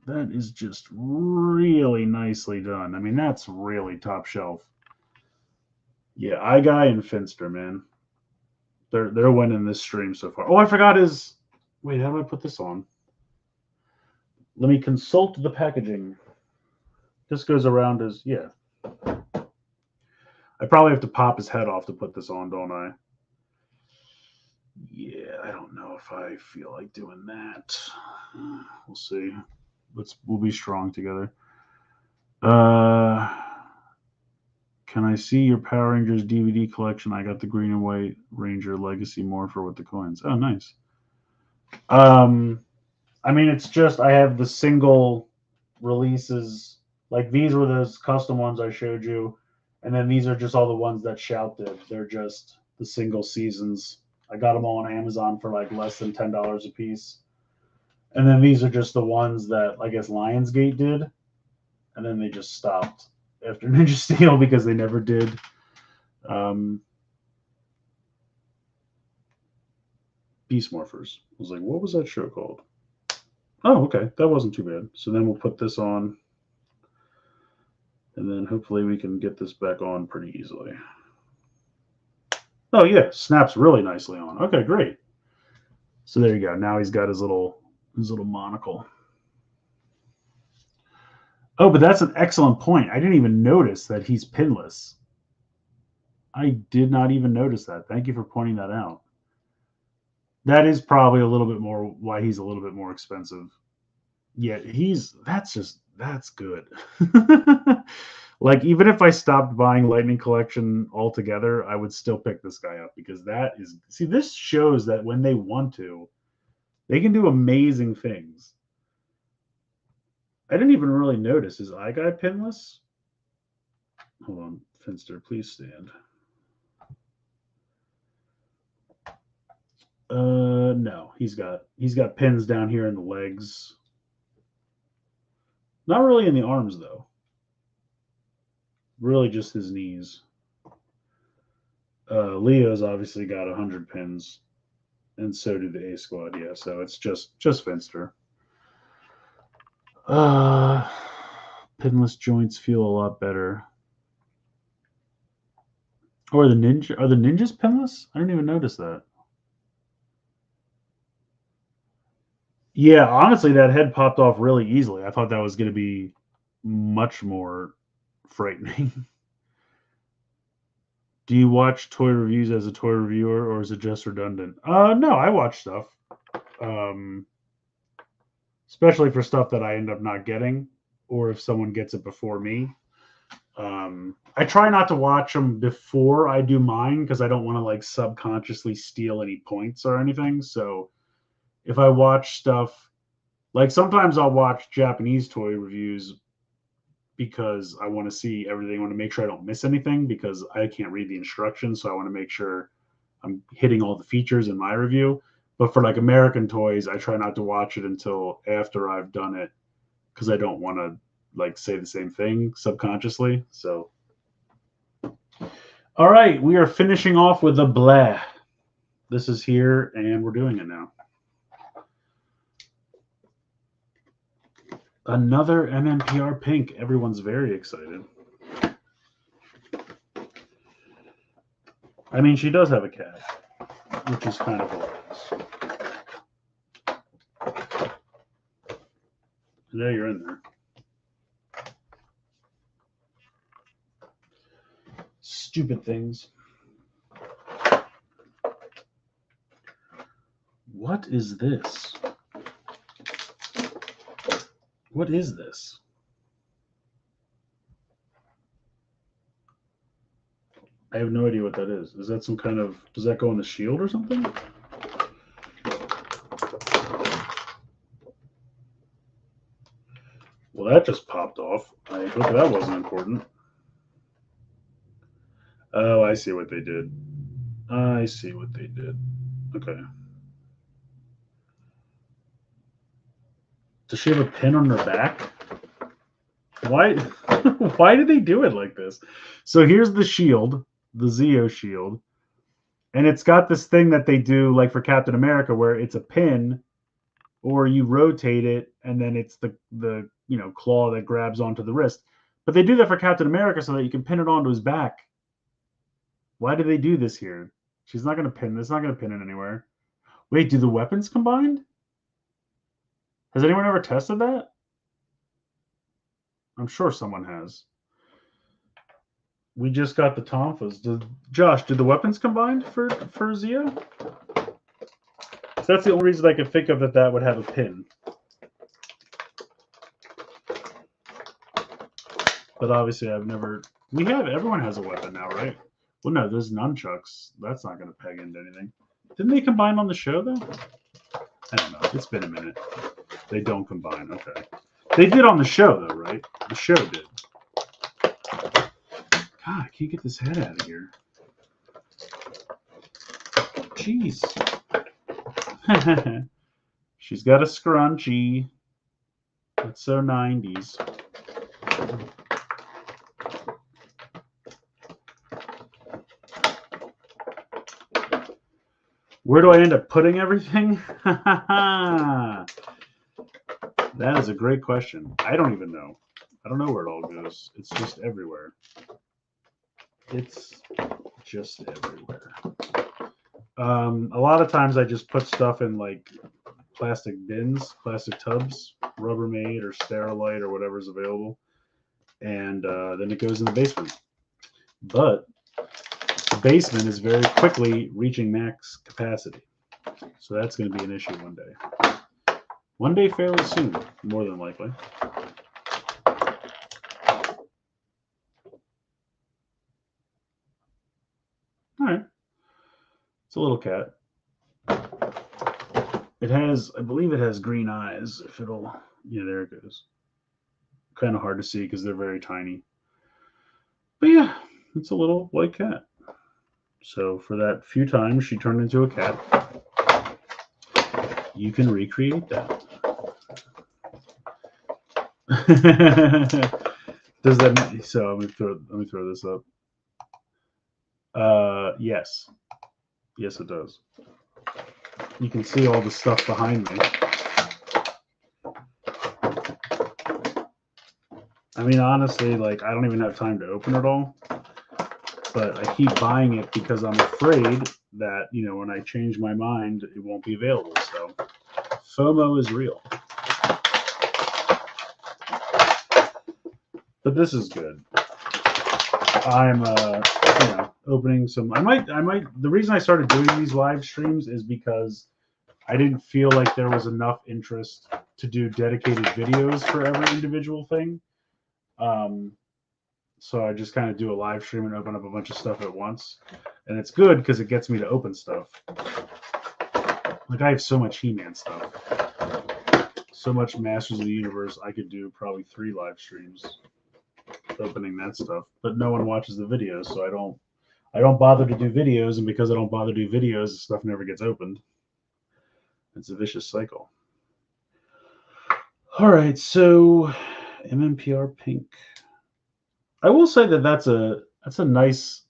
That is just really nicely done. I mean, that's really top shelf. Yeah, iGuy and Finster, man. They're winning this stream so far. Oh, I forgot his... Wait, how do I put this on? Let me consult the packaging. This goes around as... Yeah. I probably have to pop his head off to put this on, don't I? Yeah, I don't know if I feel like doing that. We'll see. We'll be strong together. Can I see your Power Rangers DVD collection? I got the green and white Ranger Legacy Morpher with the coins. Oh, nice. I mean, it's just I have the single releases. Like these were those custom ones I showed you, and then these are just all the ones that Shout did. They're just the single seasons. I got them all on Amazon for like less than $10 a piece. And then these are just the ones that I guess Lionsgate did, and then they just stopped after Ninja Steel because they never did. Beast Morphers. I was like, what was that show called? Oh, okay. That wasn't too bad. So then we'll put this on, and then hopefully we can get this back on pretty easily. Oh, yeah. Snaps really nicely on. Okay, great. So there you go. Now he's got his little monocle. Oh, but that's an excellent point. I didn't even notice that he's pinless. I did not even notice that. Thank you for pointing that out. That is probably a little bit more why he's a little bit more expensive. Yeah, that's good. Like even if I stopped buying Lightning Collection altogether, I would still pick this guy up because this shows that when they want to, they can do amazing things. I didn't even really notice. Is iGuy pinless? Hold on, Finster, please stand. No, he's got pins down here in the legs. Not really in the arms though. Really just his knees. Leo's obviously got 100 pins, and so do the A Squad. Yeah, so it's just Finster. Pinless joints feel a lot better. Or are the ninjas pinless? I didn't even notice that. Yeah, honestly, that head popped off really easily. I thought that was going to be much more frightening. Do you watch toy reviews as a toy reviewer, or is it just redundant? No, I watch stuff. Especially for stuff that I end up not getting, or if someone gets it before me. I try not to watch them before I do mine because I don't want to like subconsciously steal any points or anything. So if I watch stuff, like sometimes I'll watch Japanese toy reviews because I want to see everything. I want to make sure I don't miss anything because I can't read the instructions. So I want to make sure I'm hitting all the features in my review. But for like American toys, I try not to watch it until after I've done it because I don't want to like say the same thing subconsciously. So, all right, we are finishing off with a blah. This is here, and we're doing it now. Another MMPR Pink. Everyone's very excited. I mean, she does have a cat, which is kind of hilarious. There, you're in there. Stupid things. What is this? What is this? I have no idea what that is. Is that some kind of... Does that go on the shield or something? Well, that just popped off. I hope that wasn't important. Oh, I see what they did. I see what they did. Okay. Does she have a pin on her back? Why? Why did they do it like this? So here's the shield, the Zeo shield, and it's got this thing that they do like for Captain America, where it's a pin, or you rotate it, and then it's the claw that grabs onto the wrist. But they do that for Captain America so that you can pin it onto his back. Why do they do this here? She's not going to pin this. Not going to pin it anywhere. Wait, do the weapons combined? Has anyone ever tested that? I'm sure someone has. We just got the Tonfas. Josh, did the weapons combined for Zeo? So that's the only reason I could think of that would have a pin. But obviously I've never... Everyone has a weapon now, right? Well, no, there's nunchucks. That's not going to peg into anything. Didn't they combine on the show, though? I don't know. It's been a minute. They don't combine. Okay. They did on the show, though, right? The show did. God, I can't get this head out of here. Jeez. She's got a scrunchie. That's so 90s. Where do I end up putting everything? That is a great question. I don't even know. I don't know where it all goes. It's just everywhere. It's just everywhere. A lot of times I just put stuff in like plastic bins, plastic tubs, Rubbermaid or Sterilite or whatever's available. And then it goes in the basement. But the basement is very quickly reaching max capacity. So that's going to be an issue one day. One day fairly soon, more than likely. All right. It's a little cat. It has, I believe it has green eyes. If it'll, yeah, there it goes. Kind of hard to see because they're very tiny. But yeah, it's a little white cat. So for that few times she turned into a cat, you can recreate that. Does that mean, so let me throw this up. Yes. Yes, it does. You can see all the stuff behind me. I mean, honestly, like, I don't even have time to open it all. But I keep buying it because I'm afraid that, when I change my mind, it won't be available. So FOMO is real. But this is good. I'm, opening some. I might. The reason I started doing these live streams is because I didn't feel like there was enough interest to do dedicated videos for every individual thing. So I just kind of do a live stream and open up a bunch of stuff at once. And it's good because it gets me to open stuff. Like, I have so much He-Man stuff. So much Masters of the Universe, I could do probably 3 live streams opening that stuff. But no one watches the videos, so I don't bother to do videos, and because I don't bother to do videos, the stuff never gets opened. It's a vicious cycle. All right, so MMPR Pink. I will say that that's a nice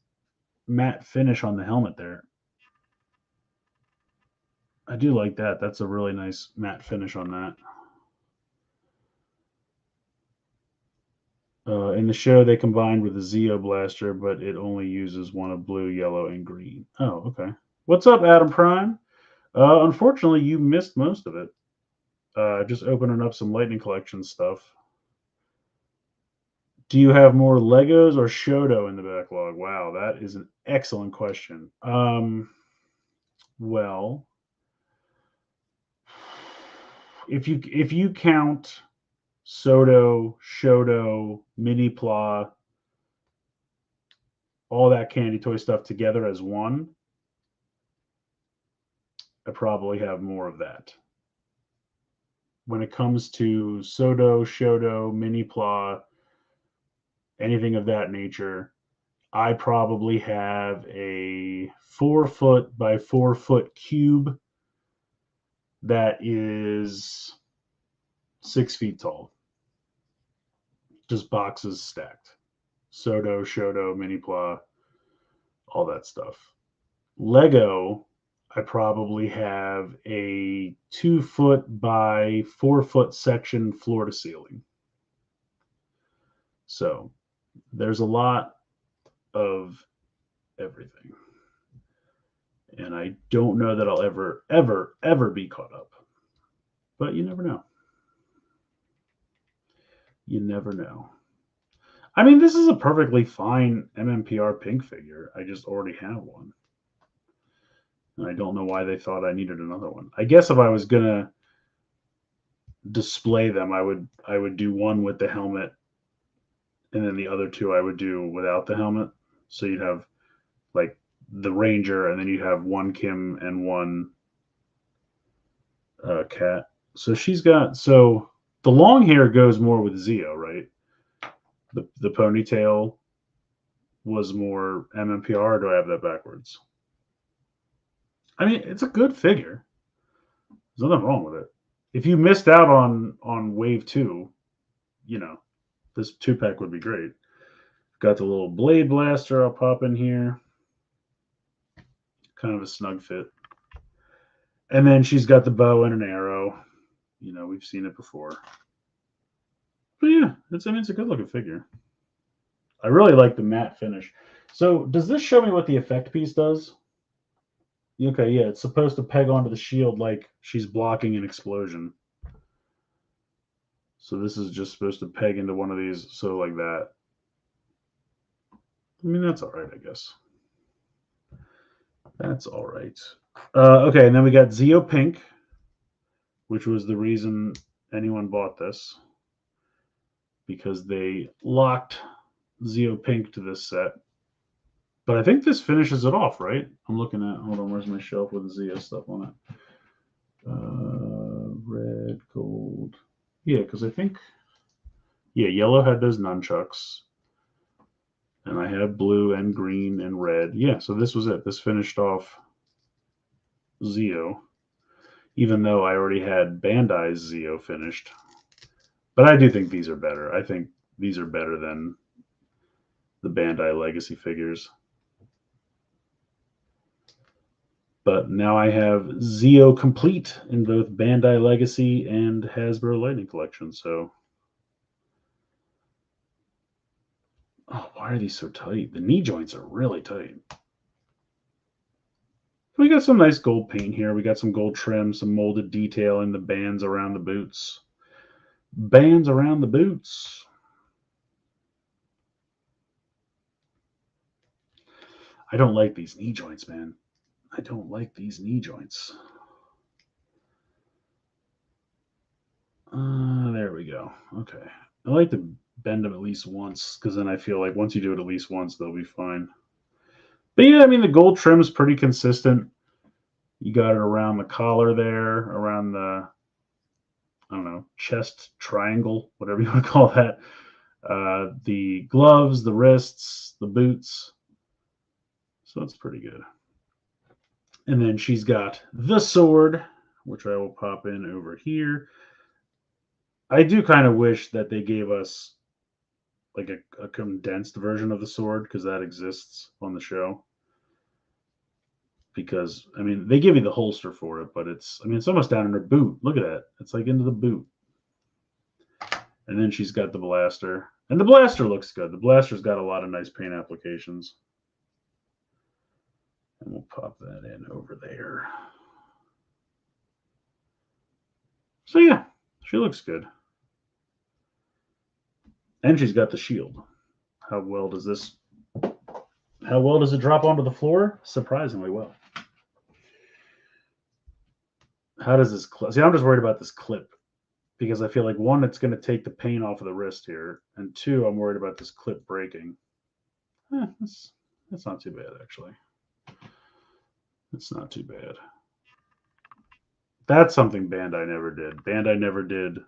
matte finish on the helmet there. I do like that. That's a really nice matte finish on that. In the show, they combined with the Zeo blaster, but it only uses one of blue, yellow, and green. Oh, okay. What's up, Adam Prime? Unfortunately, you missed most of it. Just opening up some Lightning Collection stuff. Do you have more Legos or Shoto in the backlog? Wow, that is an excellent question. Well, if you count Soto, Shoto, Mini Pla, all that candy toy stuff together as one, I probably have more of that. When it comes to Soto, Shoto, Mini Pla, anything of that nature, I probably have a 4 foot by 4 foot cube that is 6 feet tall. Just boxes stacked. Soto, Shoto, Mini Pla, all that stuff. Lego, I probably have a 2 foot by 4 foot section floor to ceiling. So there's a lot of everything. And I don't know that I'll ever be caught up. But you never know. You never know. I mean, this is a perfectly fine MMPR Pink figure. I just already have one. And I don't know why they thought I needed another one. I guess if I was gonna display them, I would do one with the helmet, and then the other two I would do without the helmet. So you'd have like the Ranger, and then you'd have one Kim and one Cat. So she's got the long hair goes more with Zeo, right? The ponytail was more MMPR. Or do I have that backwards? I mean, it's a good figure. There's nothing wrong with it. If you missed out on Wave 2, you know, this 2-pack would be great. Got the little blade blaster. I'll pop in here. Kind of a snug fit. And then she's got the bow and an arrow. You know, we've seen it before. But yeah, it's a good looking figure. I really like the matte finish. So does this show me what the effect piece does? Okay, yeah, it's supposed to peg onto the shield like she's blocking an explosion. So this is just supposed to peg into one of these, so like that. I mean, that's all right, I guess. That's all right. Okay, and then we got Zeo Pink, which was the reason anyone bought this, because they locked Zeo Pink to this set. But I think this finishes it off, right? I'm looking at, hold on, where's my shelf with the Zeo stuff on it? Red, gold. Yeah, because I think, yeah, yellow had those nunchucks. And I have blue and green and red. Yeah, so this was it. This finished off Zeo, even though I already had Bandai's Zeo finished. But I do think these are better. I think these are better than the Bandai Legacy figures. But now I have Zeo complete in both Bandai Legacy and Hasbro Lightning Collection. So, oh, why are these so tight? The knee joints are really tight. We got some nice gold paint here. We got some gold trim, some molded detail in the bands around the boots. Bands around the boots. I don't like these knee joints, man. I don't like these knee joints. There we go. Okay. I like to bend them at least once, because then I feel like once you do it at least once, they'll be fine. But yeah, I mean, the gold trim is pretty consistent. You got it around the collar there, around the, I don't know, chest triangle, whatever you want to call that. The gloves, the wrists, the boots. So that's pretty good. And then she's got the sword, which I will pop in over here. I do kind of wish that they gave us like a condensed version of the sword, because that exists on the show. Because, I mean, they give you the holster for it, but it's almost down in her boot. Look at that. It's like into the boot. And then she's got the blaster. And the blaster looks good. The blaster's got a lot of nice paint applications. And we'll pop that in over there. So yeah, she looks good. And she's got the shield. How well does it drop onto the floor? Surprisingly well. How does this clip? See, I'm just worried about this clip because I feel like one, it's going to take the paint off of the wrist here, and two, I'm worried about this clip breaking. That's not too bad, actually. It's not too bad. That's something Bandai never did. Bandai never did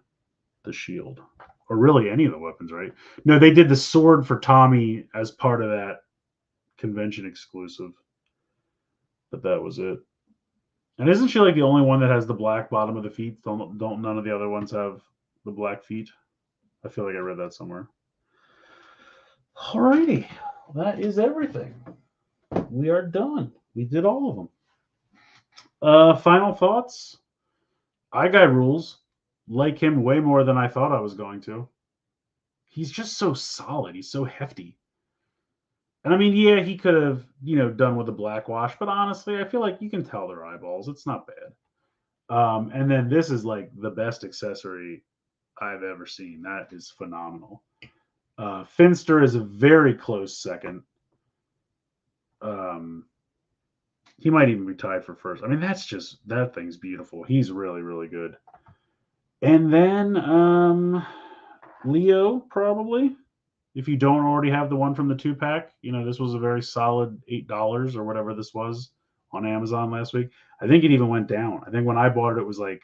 the shield, or really any of the weapons, right? No, they did the sword for Tommy as part of that convention exclusive, but that was it. And isn't she like the only one that has the black bottom of the feet? Don't none of the other ones have the black feet? I feel like I read that somewhere. Alrighty, that is everything. We are done. We did all of them. Final thoughts. Guy rules. Like him way more than I thought I was going to. He's just so solid. He's so hefty. And I mean, yeah, he could have, done with the black wash, but honestly, I feel like you can tell their eyeballs. It's not bad. And then this is like the best accessory I've ever seen. That is phenomenal. Finster is a very close second. He might even be tied for first. I mean, that thing's beautiful. He's really, really good. And then Leo, probably. If you don't already have the one from the 2-pack, this was a very solid $8 or whatever this was on Amazon last week. I think it even went down. I think when I bought it, it was like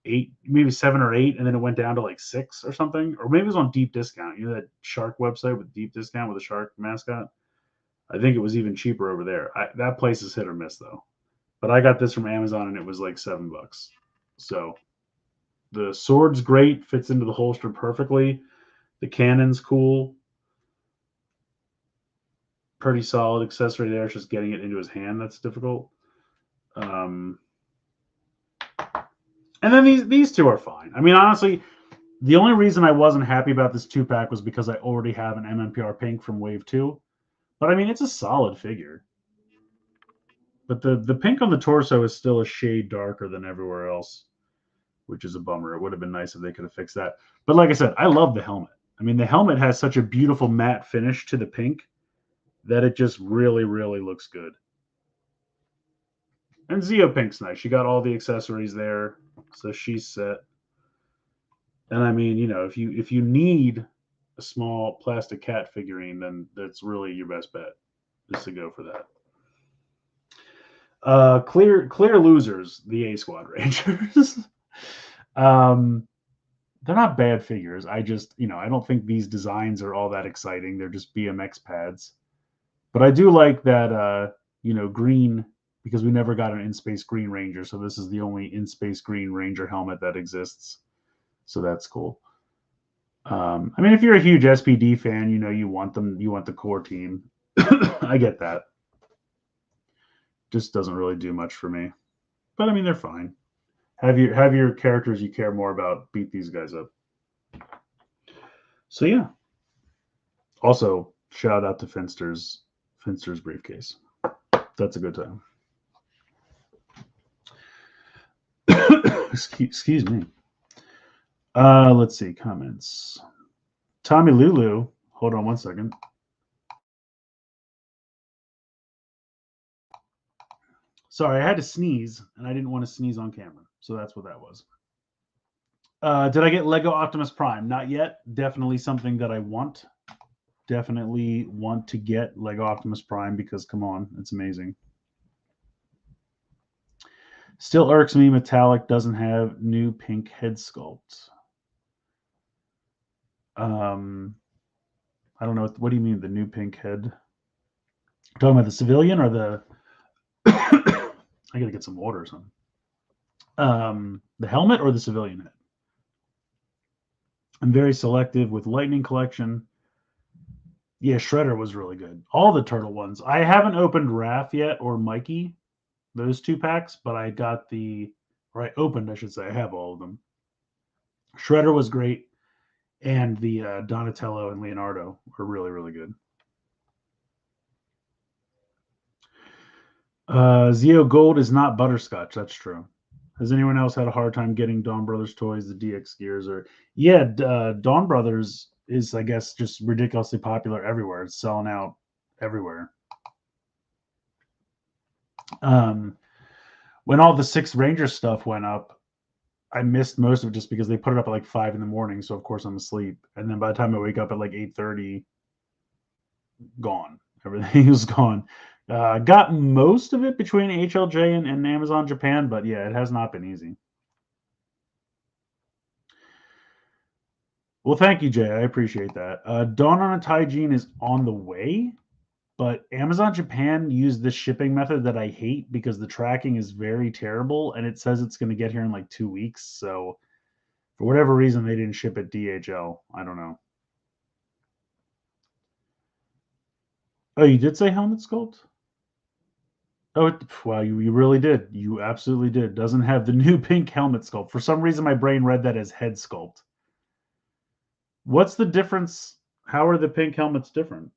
8, maybe 7 or 8, and then it went down to like 6 or something. Or maybe it was on deep discount. That shark website with deep discount with a shark mascot? I think it was even cheaper over there. That place is hit or miss though. But I got this from Amazon and it was like $7. So the sword's great, fits into the holster perfectly. The cannon's cool. Pretty solid accessory there. It's just getting it into his hand that's difficult. And then these two are fine. I mean, honestly, the only reason I wasn't happy about this 2-pack was because I already have an MMPR Pink from Wave 2. But I mean, it's a solid figure. But the pink on the torso is still a shade darker than everywhere else, which is a bummer. It would have been nice if they could have fixed that. But like I said, I love the helmet. I mean, the helmet has such a beautiful matte finish to the pink that it just really, really looks good. And Zeo Pink's nice. She got all the accessories there, so she's set. And I mean, if you need a small plastic cat figurine, then that's really your best bet, is to go for that. Clear losers, the A Squad Rangers. They're not bad figures. I just, I don't think these designs are all that exciting. They're just BMX pads. But I do like that, green, because we never got an in-space green Ranger. So this is the only in-space green Ranger helmet that exists. So that's cool. I mean, if you're a huge SPD fan, you want them, you want the core team. I get that. Just doesn't really do much for me. But I mean, they're fine. Have your characters you care more about beat these guys up. So yeah. Also, shout out to Finster's briefcase. That's a good time. Excuse me. Let's see, comments. Tommy Lulu. Hold on one second. Sorry, I had to sneeze, and I didn't want to sneeze on camera. So that's what that was. Did I get Lego Optimus Prime? Not yet. Definitely something that I want. Definitely want to get Lego Optimus Prime because, come on, it's amazing. Still irks me Metallic doesn't have new pink head sculpt. I don't know. What do you mean, the new pink head? Talking about the civilian or the... I gotta get some water or something. The helmet or the civilian head? I'm very selective with Lightning Collection. Yeah, Shredder was really good. All the turtle ones. I haven't opened Raph yet or Mikey, those 2-packs, but I got I opened, I should say. I have all of them. Shredder was great. And the Donatello and Leonardo are really, really good. Zeo Gold is not butterscotch. That's true. Has anyone else had a hard time getting Dawn Brothers toys, the DX gears, or yeah, Dawn Brothers is, I guess, just ridiculously popular everywhere. It's selling out everywhere. Um, when all the Six Ranger stuff went up, I missed most of it just because they put it up at like 5 in the morning. So of course I'm asleep, and then by the time I wake up at like 8:30, gone. Everything was gone. Got most of it between HLJ and Amazon Japan, but yeah, it has not been easy. Well, thank you, Jay. I appreciate that. Dawn on a Taijin is on the way, but Amazon Japan used this shipping method that I hate because the tracking is very terrible, and it says it's going to get here in like 2 weeks. So for whatever reason, they didn't ship it DHL. I don't know. Oh, you did say helmet sculpt? Oh, wow, you really did. You absolutely did. Doesn't have the new pink helmet sculpt. For some reason, my brain read that as head sculpt. What's the difference? How are the pink helmets different?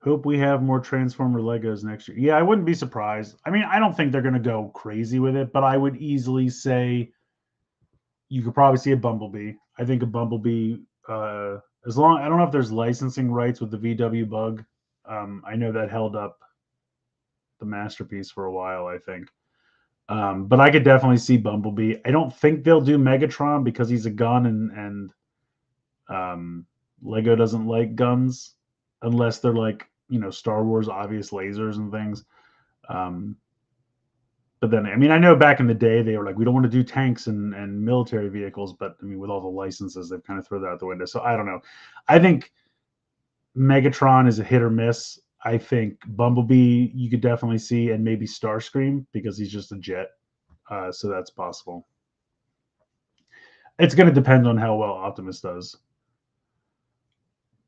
Hope we have more Transformer Legos next year. Yeah, I wouldn't be surprised. I mean, I don't think they're going to go crazy with it, but I would easily say you could probably see a Bumblebee. I think a Bumblebee, as long, I don't know if there's licensing rights with the VW Bug. I know that held up the Masterpiece for a while, I think. But I could definitely see Bumblebee. I don't think they'll do Megatron because he's a gun, and Lego doesn't like guns unless they're like, Star Wars obvious lasers and things. Um, but then, I mean, I know back in the day they were like, we don't want to do tanks and military vehicles, but I mean, with all the licenses, they've kind of thrown that out the window. So I don't know. I think Megatron is a hit or miss. I think Bumblebee you could definitely see, and maybe Starscream because he's just a jet. So that's possible. It's going to depend on how well Optimus does,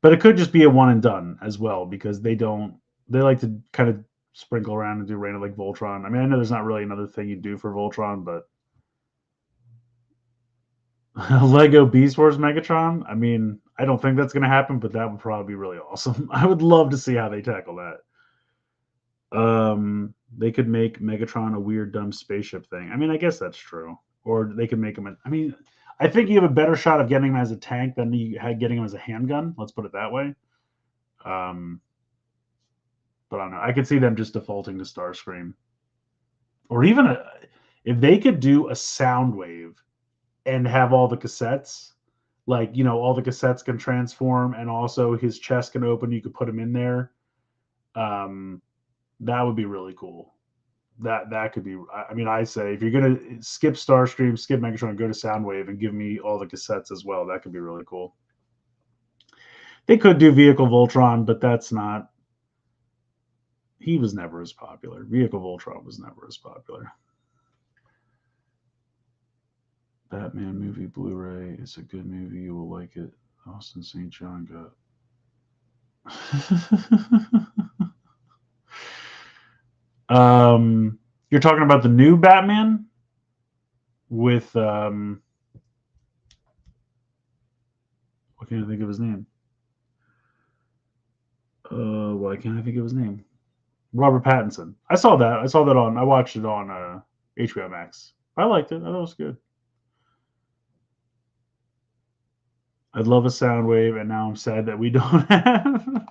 but it could just be a one and done as well because they like to kind of sprinkle around and do random like Voltron. I mean, I know there's not really another thing you do for Voltron, but Lego Beast Wars Megatron. I mean, I don't think that's going to happen, but that would probably be really awesome. I would love to see how they tackle that. They could make Megatron a weird, dumb spaceship thing. I mean, I guess that's true. Or they could make him. I mean, I think you have a better shot of getting him as a tank than you had getting him as a handgun. Let's put it that way. Um, but I don't know. I could see them just defaulting to Starscream, or even if they could do a Soundwave and have all the cassettes, like all the cassettes can transform, and also his chest can open. You could put him in there. Um, that would be really cool. That could be. I mean, I say if you're gonna skip Starstream, skip Megatron, go to Soundwave, and give me all the cassettes as well. That could be really cool. They could do Vehicle Voltron, but that's not. He was never as popular. Vehicle Voltron was never as popular. Batman movie Blu-ray is a good movie. You will like it. Austin St. John got. You're talking about the new Batman with what can't I think of his name? Why can't I think of his name? Robert Pattinson. I saw that. I watched it on HBO Max. I liked it. I thought it was good. I'd love a Soundwave, and now I'm sad that we don't have.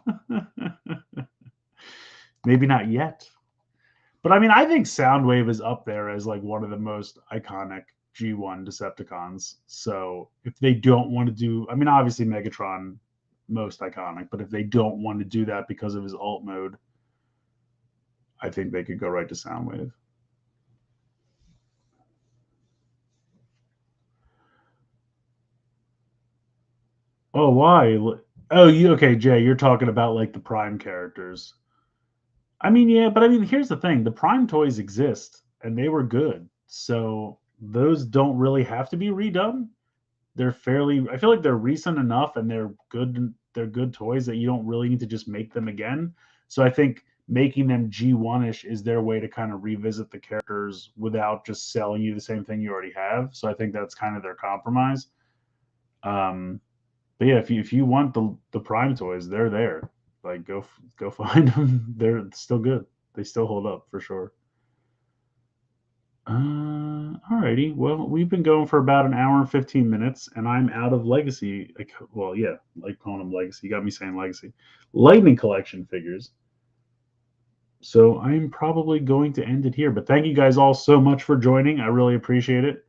Maybe not yet. But I mean, I think Soundwave is up there as like one of the most iconic G1 Decepticons. So if they don't want to do, I mean, obviously Megatron most iconic, but if they don't want to do that because of his alt mode, I think they could go right to Soundwave. Oh, why? Oh, you okay, Jay? You're talking about like the Prime characters. I mean, yeah, but I mean, here's the thing: the Prime toys exist, and they were good, so those don't really have to be redone. They're fairly. I feel like they're recent enough, and they're good. They're good toys that you don't really need to just make them again. So I think making them G1-ish is their way to kind of revisit the characters without just selling you the same thing you already have. So I think that's kind of their compromise. Um, but yeah, if you want the Prime toys, they're there. Like go find them. They're still good. They still hold up for sure. Alrighty. Well, we've been going for about an hour and 15 minutes, and I'm out of Legacy. Like, well, yeah, like calling them Legacy. You got me saying Legacy. Lightning Collection figures. So I'm probably going to end it here. But thank you guys all so much for joining. I really appreciate it.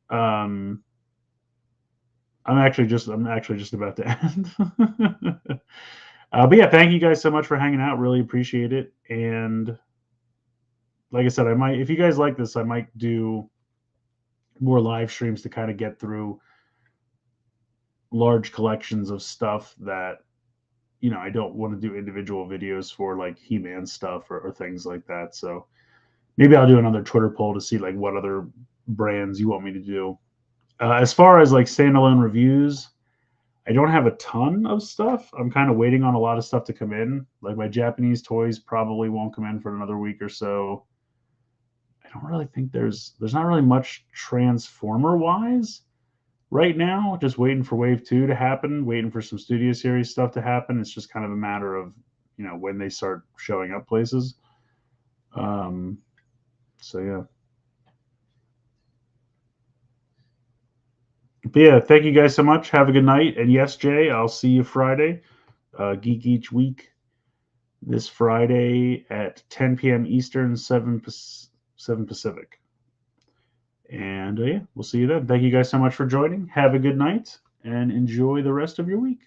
Um, I'm actually just about to end. But yeah, thank you guys so much for hanging out. Really appreciate it. And like I said, I might, if you guys like this, I might do more live streams to kind of get through large collections of stuff that I don't want to do individual videos for, like He-Man stuff or things like that. So maybe I'll do another Twitter poll to see like what other brands you want me to do. As far as like standalone reviews, I don't have a ton of stuff. I'm kind of waiting on a lot of stuff to come in. Like my Japanese toys probably won't come in for another week or so. I don't really think there's not really much Transformer wise right now. Just waiting for Wave 2 to happen, waiting for some Studio Series stuff to happen. It's just kind of a matter of when they start showing up places. So yeah. But yeah, thank you guys so much. Have a good night. And yes, Jay, I'll see you Friday. Geek Each Week this Friday at 10 p.m. Eastern, 7 Pacific. And yeah, we'll see you then. Thank you guys so much for joining. Have a good night and enjoy the rest of your week.